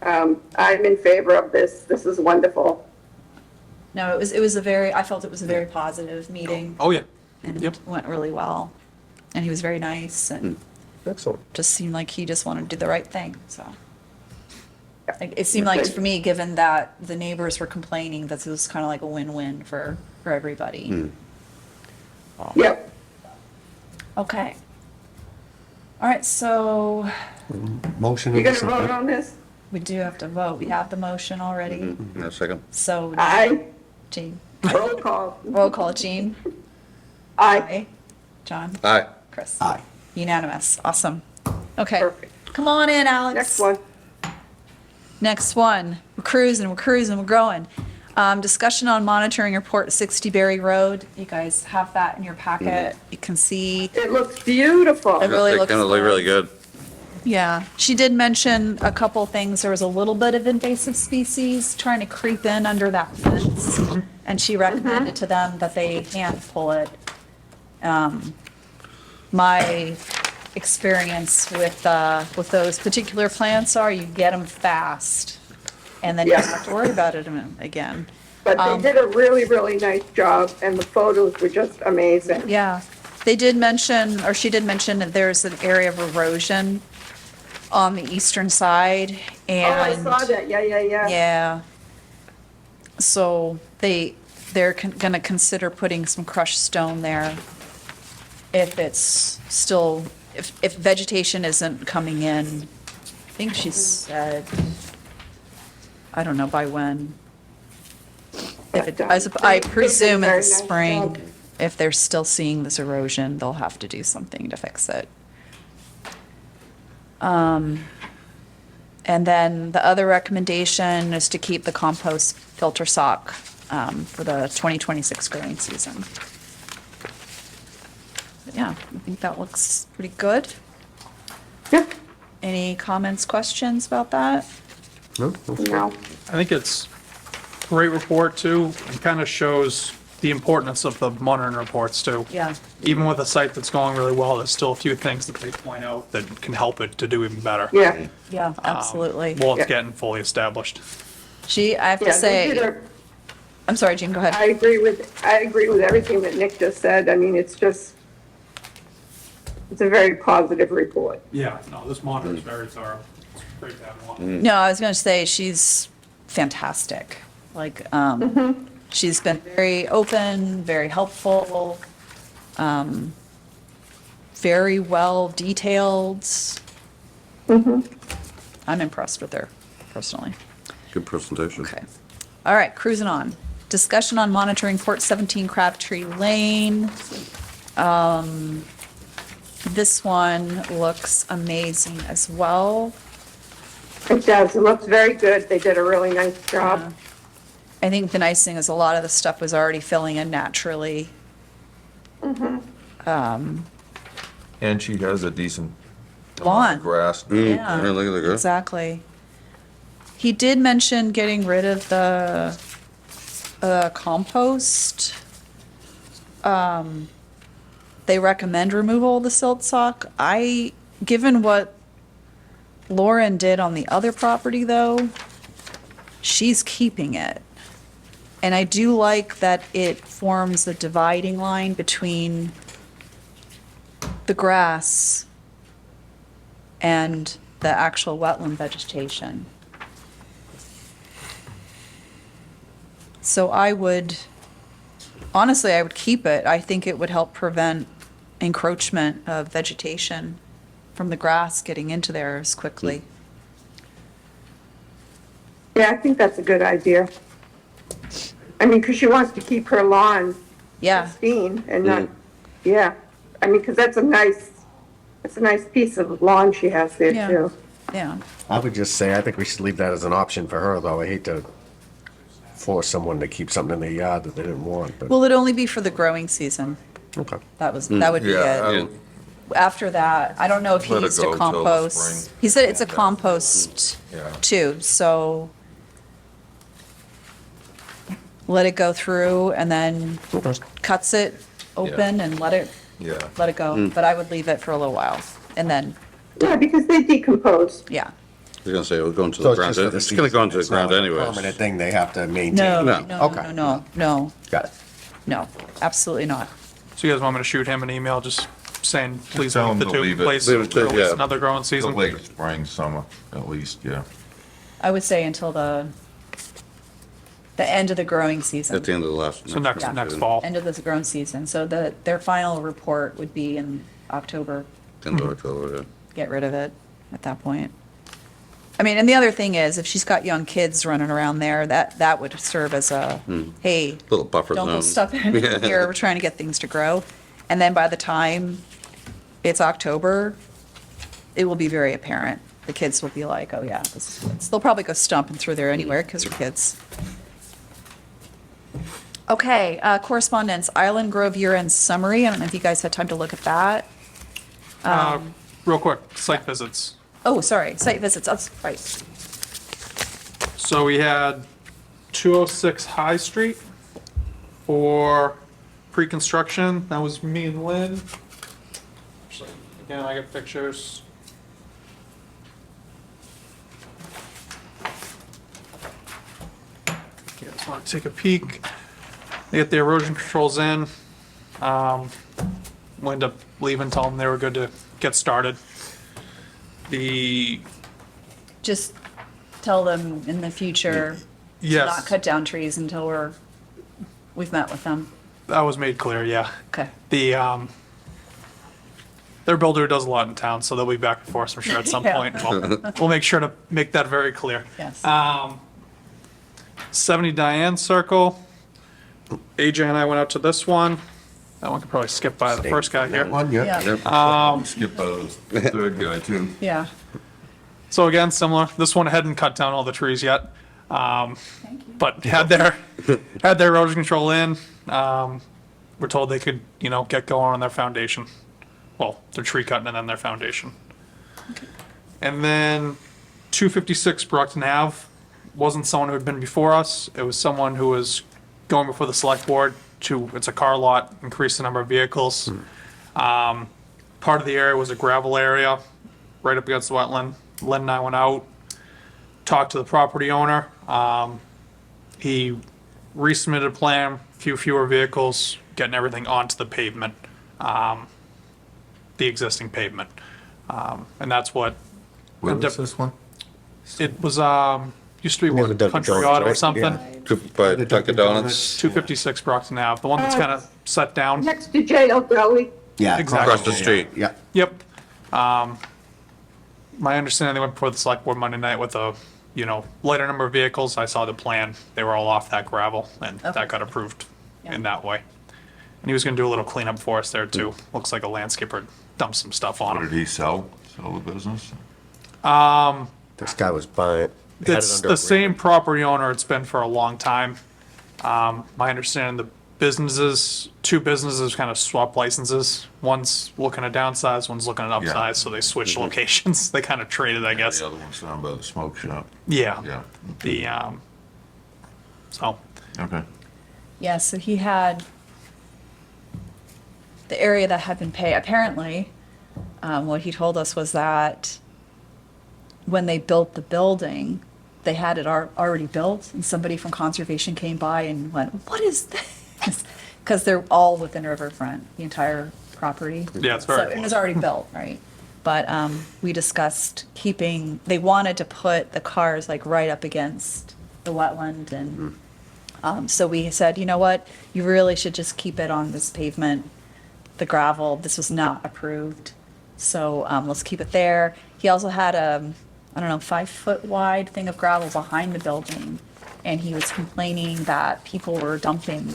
I'm in favor of this, this is wonderful. No, it was I felt it was a very positive meeting, Oh, yeah. and Yep. went really well. And he was very nice, and Excellent. just seemed like he just wanted to do the right thing, so. Like, it seemed like, for me, given that the neighbors were complaining, that it was kind of like a win-win for everybody. Yep, Okay. All right, so Motion. you and a gonna vote second. on this? we do have to vote. We have the motion already. No, second. So, Aye, Jean, roll call. roll call, Jean? Aye, John? Aye. Chris? Aye. Unanimous. Awesome. Okay. Perfect. Come on in, Alex. next one. Next one. We're cruising, we're growing. Discussion on monitoring report 60 Berry Road. You guys have that in your packet. You can see, It looks beautiful. it really They looks kind of look really good. good. Yeah, she did mention a couple things. There was a little bit of invasive species trying to creep in under that fence. And she recommended to them that they hand pull it. My experience with those particular plants are you get them fast and then you don't have to worry about it again. But they did a really, really nice job, and the photos were just amazing. Yeah, they did mention, or she did mention that there's an area of erosion on the eastern side Oh, I and. saw that, yeah. Yeah. So they're gonna consider putting some crushed stone there if it's still, if vegetation isn't coming in. I think she said, I don't know by when. I presume in the spring, if they're still seeing this erosion, they'll have to do something to fix it. And then the other recommendation is to keep the compost filter sock for the 2026 growing season. But yeah, I think that looks pretty good. Yep. Any comments, questions about that? No. I think it's a great report too, and kind of shows the importance of the monitoring reports too. Yeah. Even with a site that's going really well, there's still a few things that they point out that can help it to do even better. Yeah. Yeah, absolutely. While it's Yeah. getting fully established. I have to Yeah, they did say, a- I'm sorry, Jean, go ahead. I agree with everything that Nick just said. I mean, it's a very positive report. Yeah, no, this monitor is very thorough. It's great to have one. No, I was going to say she's fantastic. Like, she's been very open, very helpful, very well detailed. I'm impressed with her personally. Good presentation. Okay. All right, cruising on. Discussion on monitoring Port 17 Crabtree Lane. This one looks amazing as well. It does. It looks very good. They did a really nice job. I think the nice thing is a lot of the stuff was already filling in naturally. And she has a decent Lawn. grass. Yeah, Yeah, look at the exactly. He did mention getting rid of the compost. They recommend removal of the silt sock. Given what Lauren did on the other property though, she's keeping it. And I do like that it forms the dividing line between the grass and the actual wetland vegetation. So honestly, I would keep it. I think it would help prevent encroachment of vegetation from the grass getting into there as quickly. Yeah, I think that's a good idea. I mean, because she wants to keep her lawn Yeah, pristine and not, yeah. I mean, because that's a nice piece of lawn she has there Yeah. too. yeah. I would just say, I think we should leave that as an option for her, though. I hate to force someone to keep something in their yard that they didn't want, but, Will it only be for the growing season? okay. That would be Yeah, it. After that, I don't know if he Let it needs to go till the compost. spring. He said it's a compost Yeah. too, so let it go through and then cuts it open and let it yeah. go. But I would leave it for a little while and then, Yeah, because they decompose. yeah. I was gonna say, it was going to So the ground. just for the It's gonna go into the season. It's not ground like a anyways. Permanent thing they have to maintain. No, No. no, Okay. no, Got it. no, absolutely not. So you guys want me to shoot him an email just saying, please tell leave him the to two leave it. place Leave it for to- at least yeah. another growing The season? late spring, summer, at least, yeah. I would say until the end of the growing season. At the end of the last. So next season. fall. End of this growing season. So their final report would be in October. End of October, yeah. Get rid of it at that point. I mean, and the other thing is, if she's got young kids running around there, that would serve as a, hey, Little buffer don't zone. put stuff in here, we're trying to get things to grow. And then by the time it's October, it will be very apparent. The kids will be like, oh yeah, this is, they'll probably go stomping through there anywhere because they're kids. Okay, correspondence, Island Grove year-end summary. I don't know if you guys had time to look at that. Real quick, site visits. Oh, sorry, site visits, that's right. So we had 206 High Street for pre-construction. That was me and Lynn. Actually, again, I got pictures. You guys want to take a peek? They get the erosion controls in. We ended up leaving, told them they were good to get started. The, Just tell them in the future to yes, not cut down trees until we've met with them. that was made clear, yeah. Okay. The, their builder does a lot in town, so they'll be back and forth, I'm sure, at some Yeah. point. We'll make sure to make that very clear. Yes. 70 Diane Circle. AJ and I went out to this one. That one could probably skip by the first guy here. One, yeah. Yeah, Skip the third guy, too. yeah. So again, similar. This one hadn't cut down all the trees yet, Thank you. but had their erosion control in. We're told they could, get going on their foundation. Well, their tree cutting and then their foundation. And then 256 Brockton Ave wasn't someone who had been before us. It was someone who was going before the select board to, it's a car lot, increase the number of vehicles. Part of the area was a gravel area right up against the wetland. Len and I went out, talked to the property owner. He resubmitted a plan, fewer vehicles, getting everything onto the pavement, the existing pavement. And that's what, Where was this one? it was, used to be Near the what, Dunkin' Country Donuts, Auto or right? something. Yeah. By Dunkin' Donuts, 256 Brockton Ave, the one that's kind of set down. Next to jail, Deli. Yeah. Exactly. across the street. Yeah. Yep. My understanding, they went before the select board Monday night with a, lighter number of vehicles. I saw the plan. They were all off that gravel, and Okay. that got approved Yeah. in that way. And he was gonna do a little cleanup for us there too. Looks like a landscaper dumped some stuff on What him. did he sell? Sell the business? This guy was buying it. Had it It's under the a same property owner it's been for a long time. My understanding, the two businesses kind of swap licenses. One's looking at downsize, one's looking at Yeah. upsize, so they switched locations. They kind of traded, I guess. The other one's down by the smoke shop. Yeah. Yeah, The, so, okay. Yeah, so he had the area that had been paid. Apparently, what he told us was that when they built the building, they had it already built, and somebody from conservation came by and went, "What is this?" Because they're all within riverfront, the entire property. yeah, it's So very it was close. already built, right? But we discussed they wanted to put the cars like right up against the wetland, and so we said, you know what, you really should just keep it on this pavement, the gravel. This was not approved, so let's keep it there. He also had I don't know, 5-foot wide thing of gravel behind the building, and he was complaining that people were dumping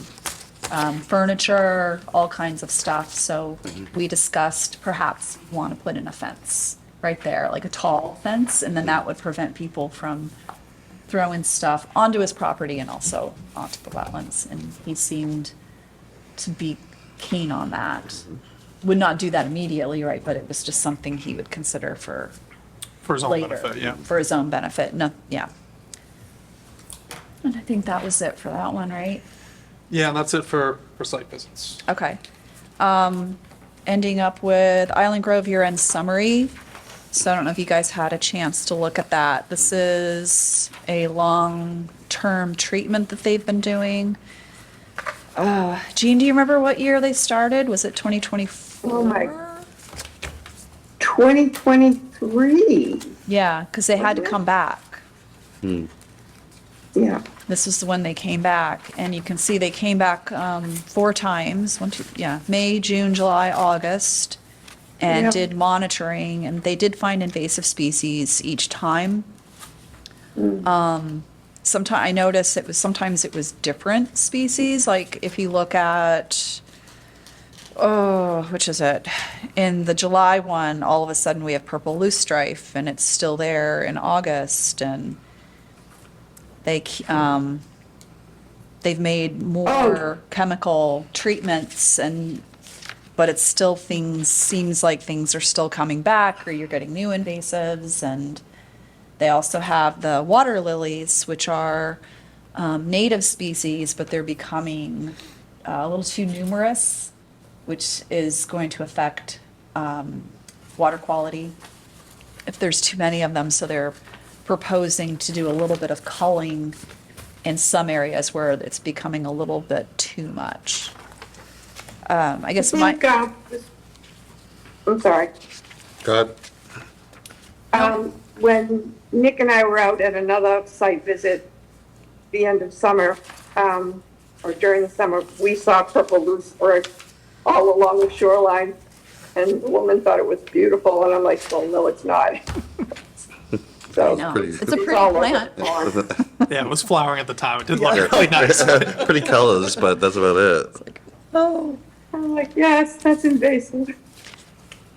furniture, all kinds of stuff. So we discussed perhaps want to put in a fence right there, like a tall fence, and then that would prevent people from throwing stuff onto his property and also onto the wetlands. And he seemed to be keen on that. Would not do that immediately, right? But it was just something he would consider for For his own later. benefit, yeah. For his own benefit, no, yeah. And I think that was it for that one, right? Yeah, and that's it for site visits. Okay. Ending up with Island Grove year-end summary. So I don't know if you guys had a chance to look at that. This is a long-term treatment that they've been doing. Jean, do you remember what year they started? Was it 2024? Oh, my. 2023. Yeah, because they had to come back. Yeah. This was when they came back, and you can see they came back 4 times. May, June, July, August, and Yep. did monitoring, and they did find invasive species each time. I noticed sometimes it was different species. Like if you look at, which is it? In the July one, all of a sudden we have purple loosestrife, and it's still there in August, and they've made more chemical treatments but it's still seems like things are still coming back, or you're getting new invasives. And they also have the water lilies, which are native species, but they're becoming a little too numerous, which is going to affect water quality if there's too many of them. So they're proposing to do a little bit of culling in some areas where it's becoming a little bit too much. I guess I'm sorry. Go ahead. When Nick and I were out at another site visit, the end of summer, or during the summer, we saw purple loose earth all along the shoreline, and the woman thought it was beautiful, and I'm like, well, no, it's not. So No, pretty- it's a it's pretty all over plant. the farm. Yeah, it was flowering at the time. It did look really nice. Pretty colors, but that's about it. Oh. I'm like, yes, that's invasive.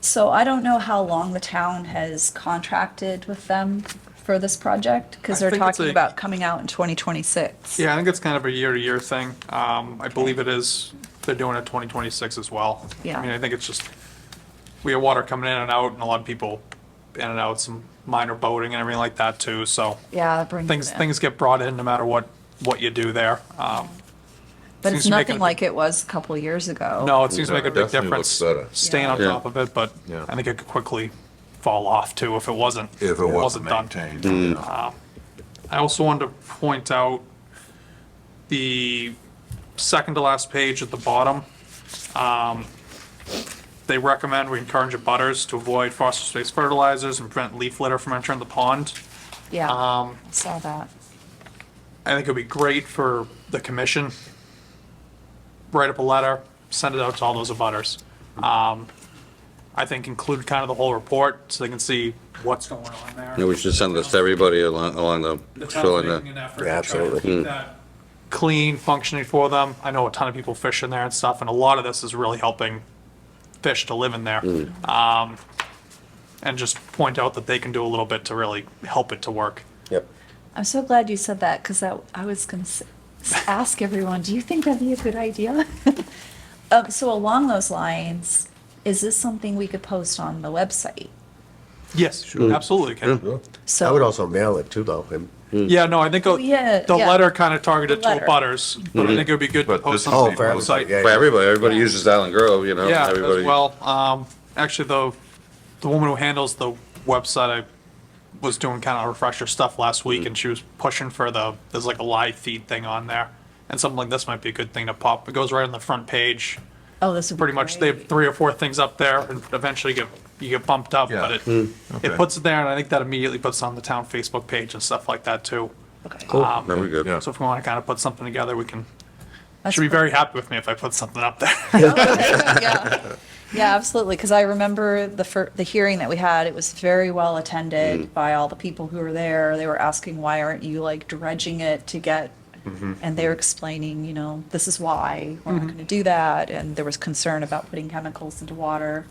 So I don't know how long the town has contracted with them for this project, because I they're think it's talking a- about coming out in 2026. Yeah, I think it's kind of a year-to-year thing. I believe it is, they're doing it 2026 as well. Yeah. I mean, I think it's just, we have water coming in and out, and a lot of people in and out, some minor boating and everything like that too, so Yeah, that brings things, it in. things get brought in no matter what you do there. But seems it's to make nothing a- like it was a couple of years ago. No, it seems to make a big Definitely difference looks better. staying on Yeah. top of it, but Yeah. I think it could quickly fall off too if it wasn't. If it wasn't done. maintained. I also wanted to point out the second to last page at the bottom. They recommend we encourage abutters to avoid phosphorus-based fertilizers and prevent leaf litter from entering the pond. Yeah, I saw that. I think it'd be great for the commission. Write up a letter, send it out to all those abutters. I think include kind of the whole report so they can see what's going on there. Yeah, we should send this to everybody along the The town's shoreline making there. an effort Yeah, to try to absolutely. keep that clean, functioning for them. I know a ton of people fish in there and stuff, and a lot of this is really helping fish to live in there. And just point out that they can do a little bit to really help it to work. Yep. I'm so glad you said that, because I was going to ask everyone, do you think that'd be a good idea? So along those lines, is this something we could post on the website? Yes, absolutely. Ken. So I would also mail it too, though. Yeah, no, I think yeah, the yeah. letter kind of targeted The to letter. butters, but I think it would be good to But post this- something Oh, on for the website. everybody, For everybody Yeah. uses Island Grove, you know, Yeah, everybody. as well. Actually, the woman who handles the website, I was doing kind of refresher stuff last week, and she was pushing for there's like a live feed thing on there, and something like this might be a good thing to pop. It goes right on the front page. Oh, this would be Pretty much, they have great. 3 or 4 things up there, and eventually you get bumped up, Yeah. but it Okay. puts it there, and I think that immediately puts it on the town Facebook page and stuff like that too. Okay. Very good. Yeah. So if we want to kind of put something together, we can. That's Should be great. very happy with me if I put something up there. Yeah, yeah, absolutely, because I remember the hearing that we had, it was very well attended by all the people who were there. They were asking, why aren't you like dredging it to get, and they were explaining, this is why, we're not going to do that, and there was concern about putting chemicals into water.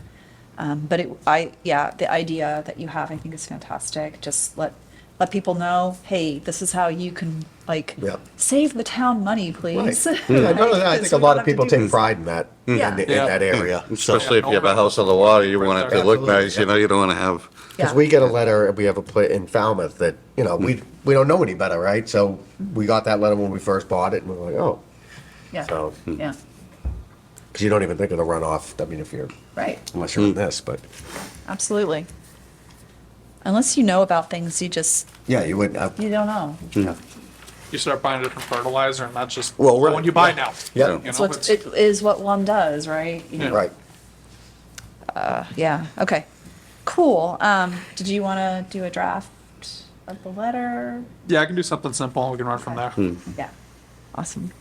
But the idea that you have, I think is fantastic. Just let people know, hey, this is how you can Yep. save the town money, please. I think a lot of people take pride in that, Yeah. in Yeah. that area. Especially if you have a house on the water, you want it to look Absolutely, nice, you know, you don't want to have. Because we get a letter, we have a pla in Falmouth that, we don't know any better, right? So we got that letter when we first bought it, and we're like, oh, Yeah, so, yeah, because you don't even think of the runoff, I mean, right. unless you're in this, but, Absolutely. Unless you know about things, you yeah, you don't know. You start buying a different fertilizer, and that's just Well, right, what you buy yeah. now. Yeah. You It's know, what, it's- it is what one does, right? right. Yeah, okay. Cool. Did you want to do a draft of the letter? Yeah, I can do something simple, and we can run from there. Yeah. Awesome.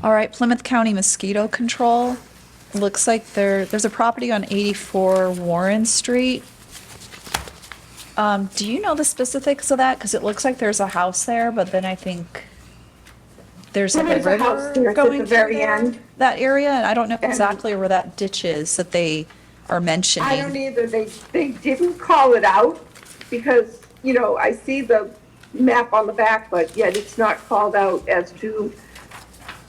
All right, Plymouth County mosquito control. Looks like there's a property on 84 Warren Street. Do you know the specifics of that? Because it looks like there's a house there, but then I think there's like a There's a house river there, it's at going the through very there, end. that area, and I don't know And- exactly where that ditch is that they are mentioning. I don't either. They didn't call it out because, I see the map on the back, but yet it's not called out as to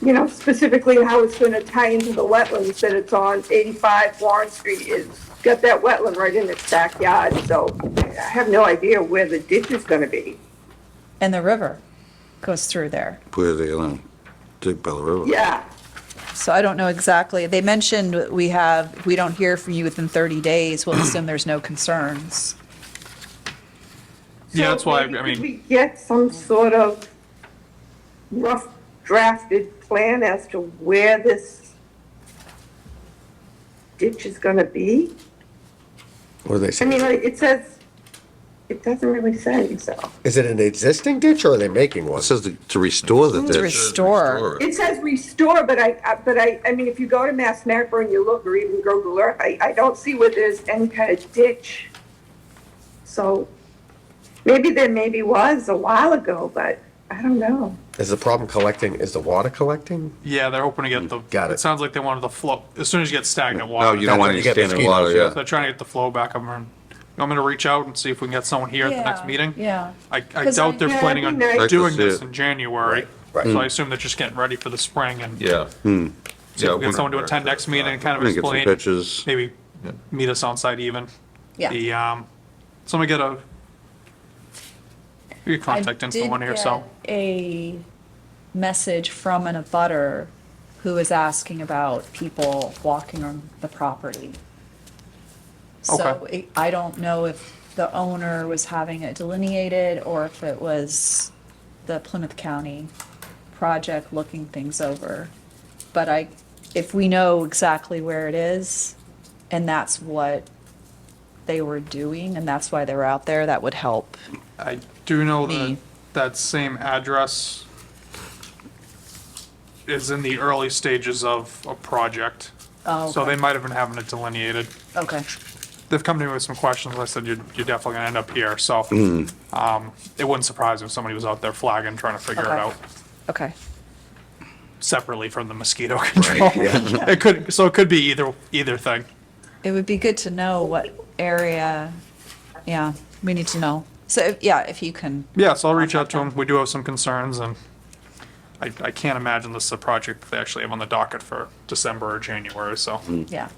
you know, specifically how it's gonna tie into the wetlands that it's on 85 Warren Street. It's got that wetland right in its backyard, so I have no idea where the ditch is gonna be. And the river goes through there. Where they, dig by the river. Yeah, So I don't know exactly. They mentioned if we don't hear from you within 30 days, we'll assume there's no concerns. Yeah, that's why, maybe I could mean, we get some sort of rough drafted plan as to where this ditch is gonna be? What do they I say? mean, like, it says, it doesn't really say, so. Is it an existing ditch or are they making one? It says to restore the To ditch. restore. It says restore, but I mean, if you go to Mass Mapper and you look, or even Google Earth, I don't see where there's any kind of ditch. So, maybe there was a while ago, but I don't know. Is the problem collecting, is the water collecting? yeah, they're hoping to get the. Got it. It sounds like they wanted the flow, as soon as you get stagnant No, water. you don't want You any get standing mosquitoes, water, yeah. yeah. They're trying to get the flow back up. And you want me to reach out and see if we can get someone here at the next meeting? Yeah. I 'Cause doubt they're Yeah, planning on that'd be nice. doing Like to see this it. in January. Right. So I assume they're just getting ready for the spring and Yeah. see if we get someone to attend next meeting and kind of We're gonna get some explain, pictures. maybe meet us on site even. Yeah. The, someone get your contact info in here, so. I did get a message from an abutter who was asking about people walking on the property. So Okay. I don't know if the owner was having it delineated or if it was the Plymouth County project looking things over. But if we know exactly where it is, and that's what they were doing, and that's why they were out there, that would help. I do know that Me. that same address is in the early stages of a project. Oh, So okay. they might have been having it delineated. Okay. They've come to me with some questions. I said, you're definitely gonna end up here, so, it wouldn't surprise me if somebody was out there flagging, trying to figure it Okay. out Okay. separately from the mosquito control. It could be either thing. It would be good to know what area, yeah, we need to know. So, yeah, if you can. Yeah, so I'll reach out to them. We do have some concerns, and I can't imagine this is a project they actually have on the docket for December or January, so. Yeah.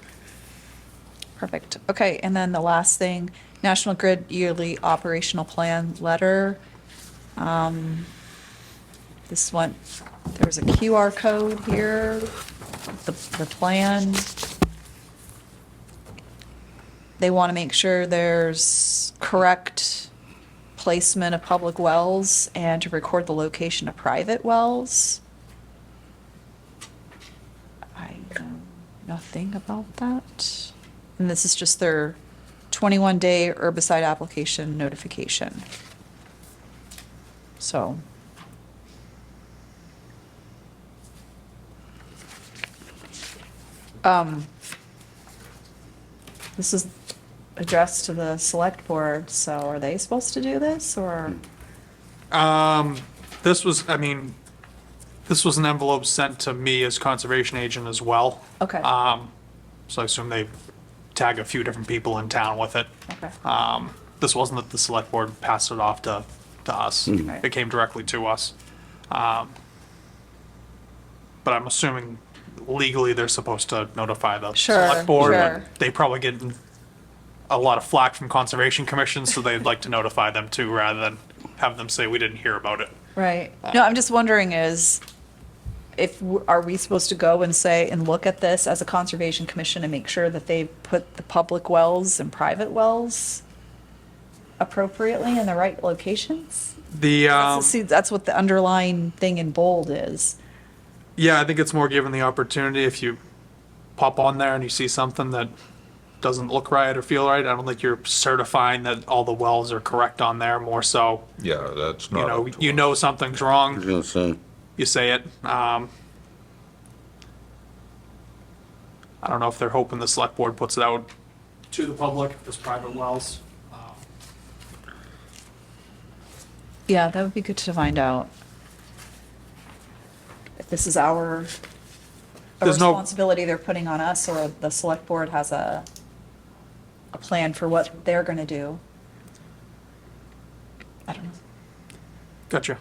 Perfect. Okay, and then the last thing, National Grid yearly operational plan letter. This one, there's a QR code here, the plan. They want to make sure there's correct placement of public wells and to record the location of private wells. I know nothing about that. And this is just their 21-day herbicide application notification. So. This is addressed to the select board, so are they supposed to do this, or? This was an envelope sent to me as conservation agent as well. Okay. So I assume they tag a few different people in town with it. Okay. This wasn't that the select board passed it off to us. Right. It came directly to us. But I'm assuming legally they're supposed to notify the Sure, select board. sure. But they probably get a lot of flack from conservation commissions, so they'd like to notify them too, rather than have them say, we didn't hear about it. Right. No, I'm just wondering is, are we supposed to go and say, and look at this as a conservation commission and make sure that they put the public wells and private wells appropriately in the right locations? See, that's what the underlying thing in bold is. Yeah, I think it's more given the opportunity if you pop on there and you see something that doesn't look right or feel right. I don't think you're certifying that all the wells are correct on there, more so, Yeah, that's not. up to you us. know something's I wrong, was gonna say, you say it. I don't know if they're hoping the select board puts it out to the public, if there's private wells. Yeah, that would be good to find out. If this is a There's no- responsibility they're putting on us, or the select board has a plan for what they're gonna do. I don't know. Gotcha.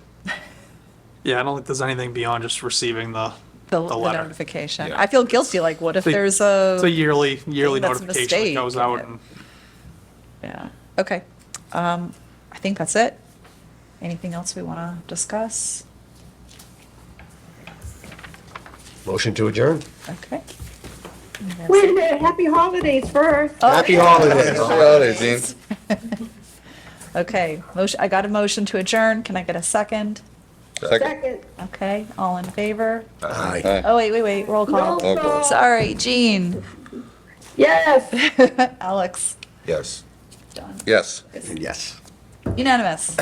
Yeah, I don't think there's anything beyond just receiving the The letter. notification. Yeah. I feel guilty, like, what if It's a- there's It's a a, yearly that's a notification that mistake goes in out it. and yeah, okay. I think that's it. Anything else we want to discuss? Motion to adjourn. Okay. Wait a minute, happy holidays first. Happy holidays. Holiday, Gene. Okay, motion, I got a motion to adjourn. Can I get a second? Second. Okay, all in favor? Aye. Aye. Oh, wait, roll call. Roll call. Sorry, Jean. Yes. Alex. Yes. Done. Yes. Yes. Unanimous.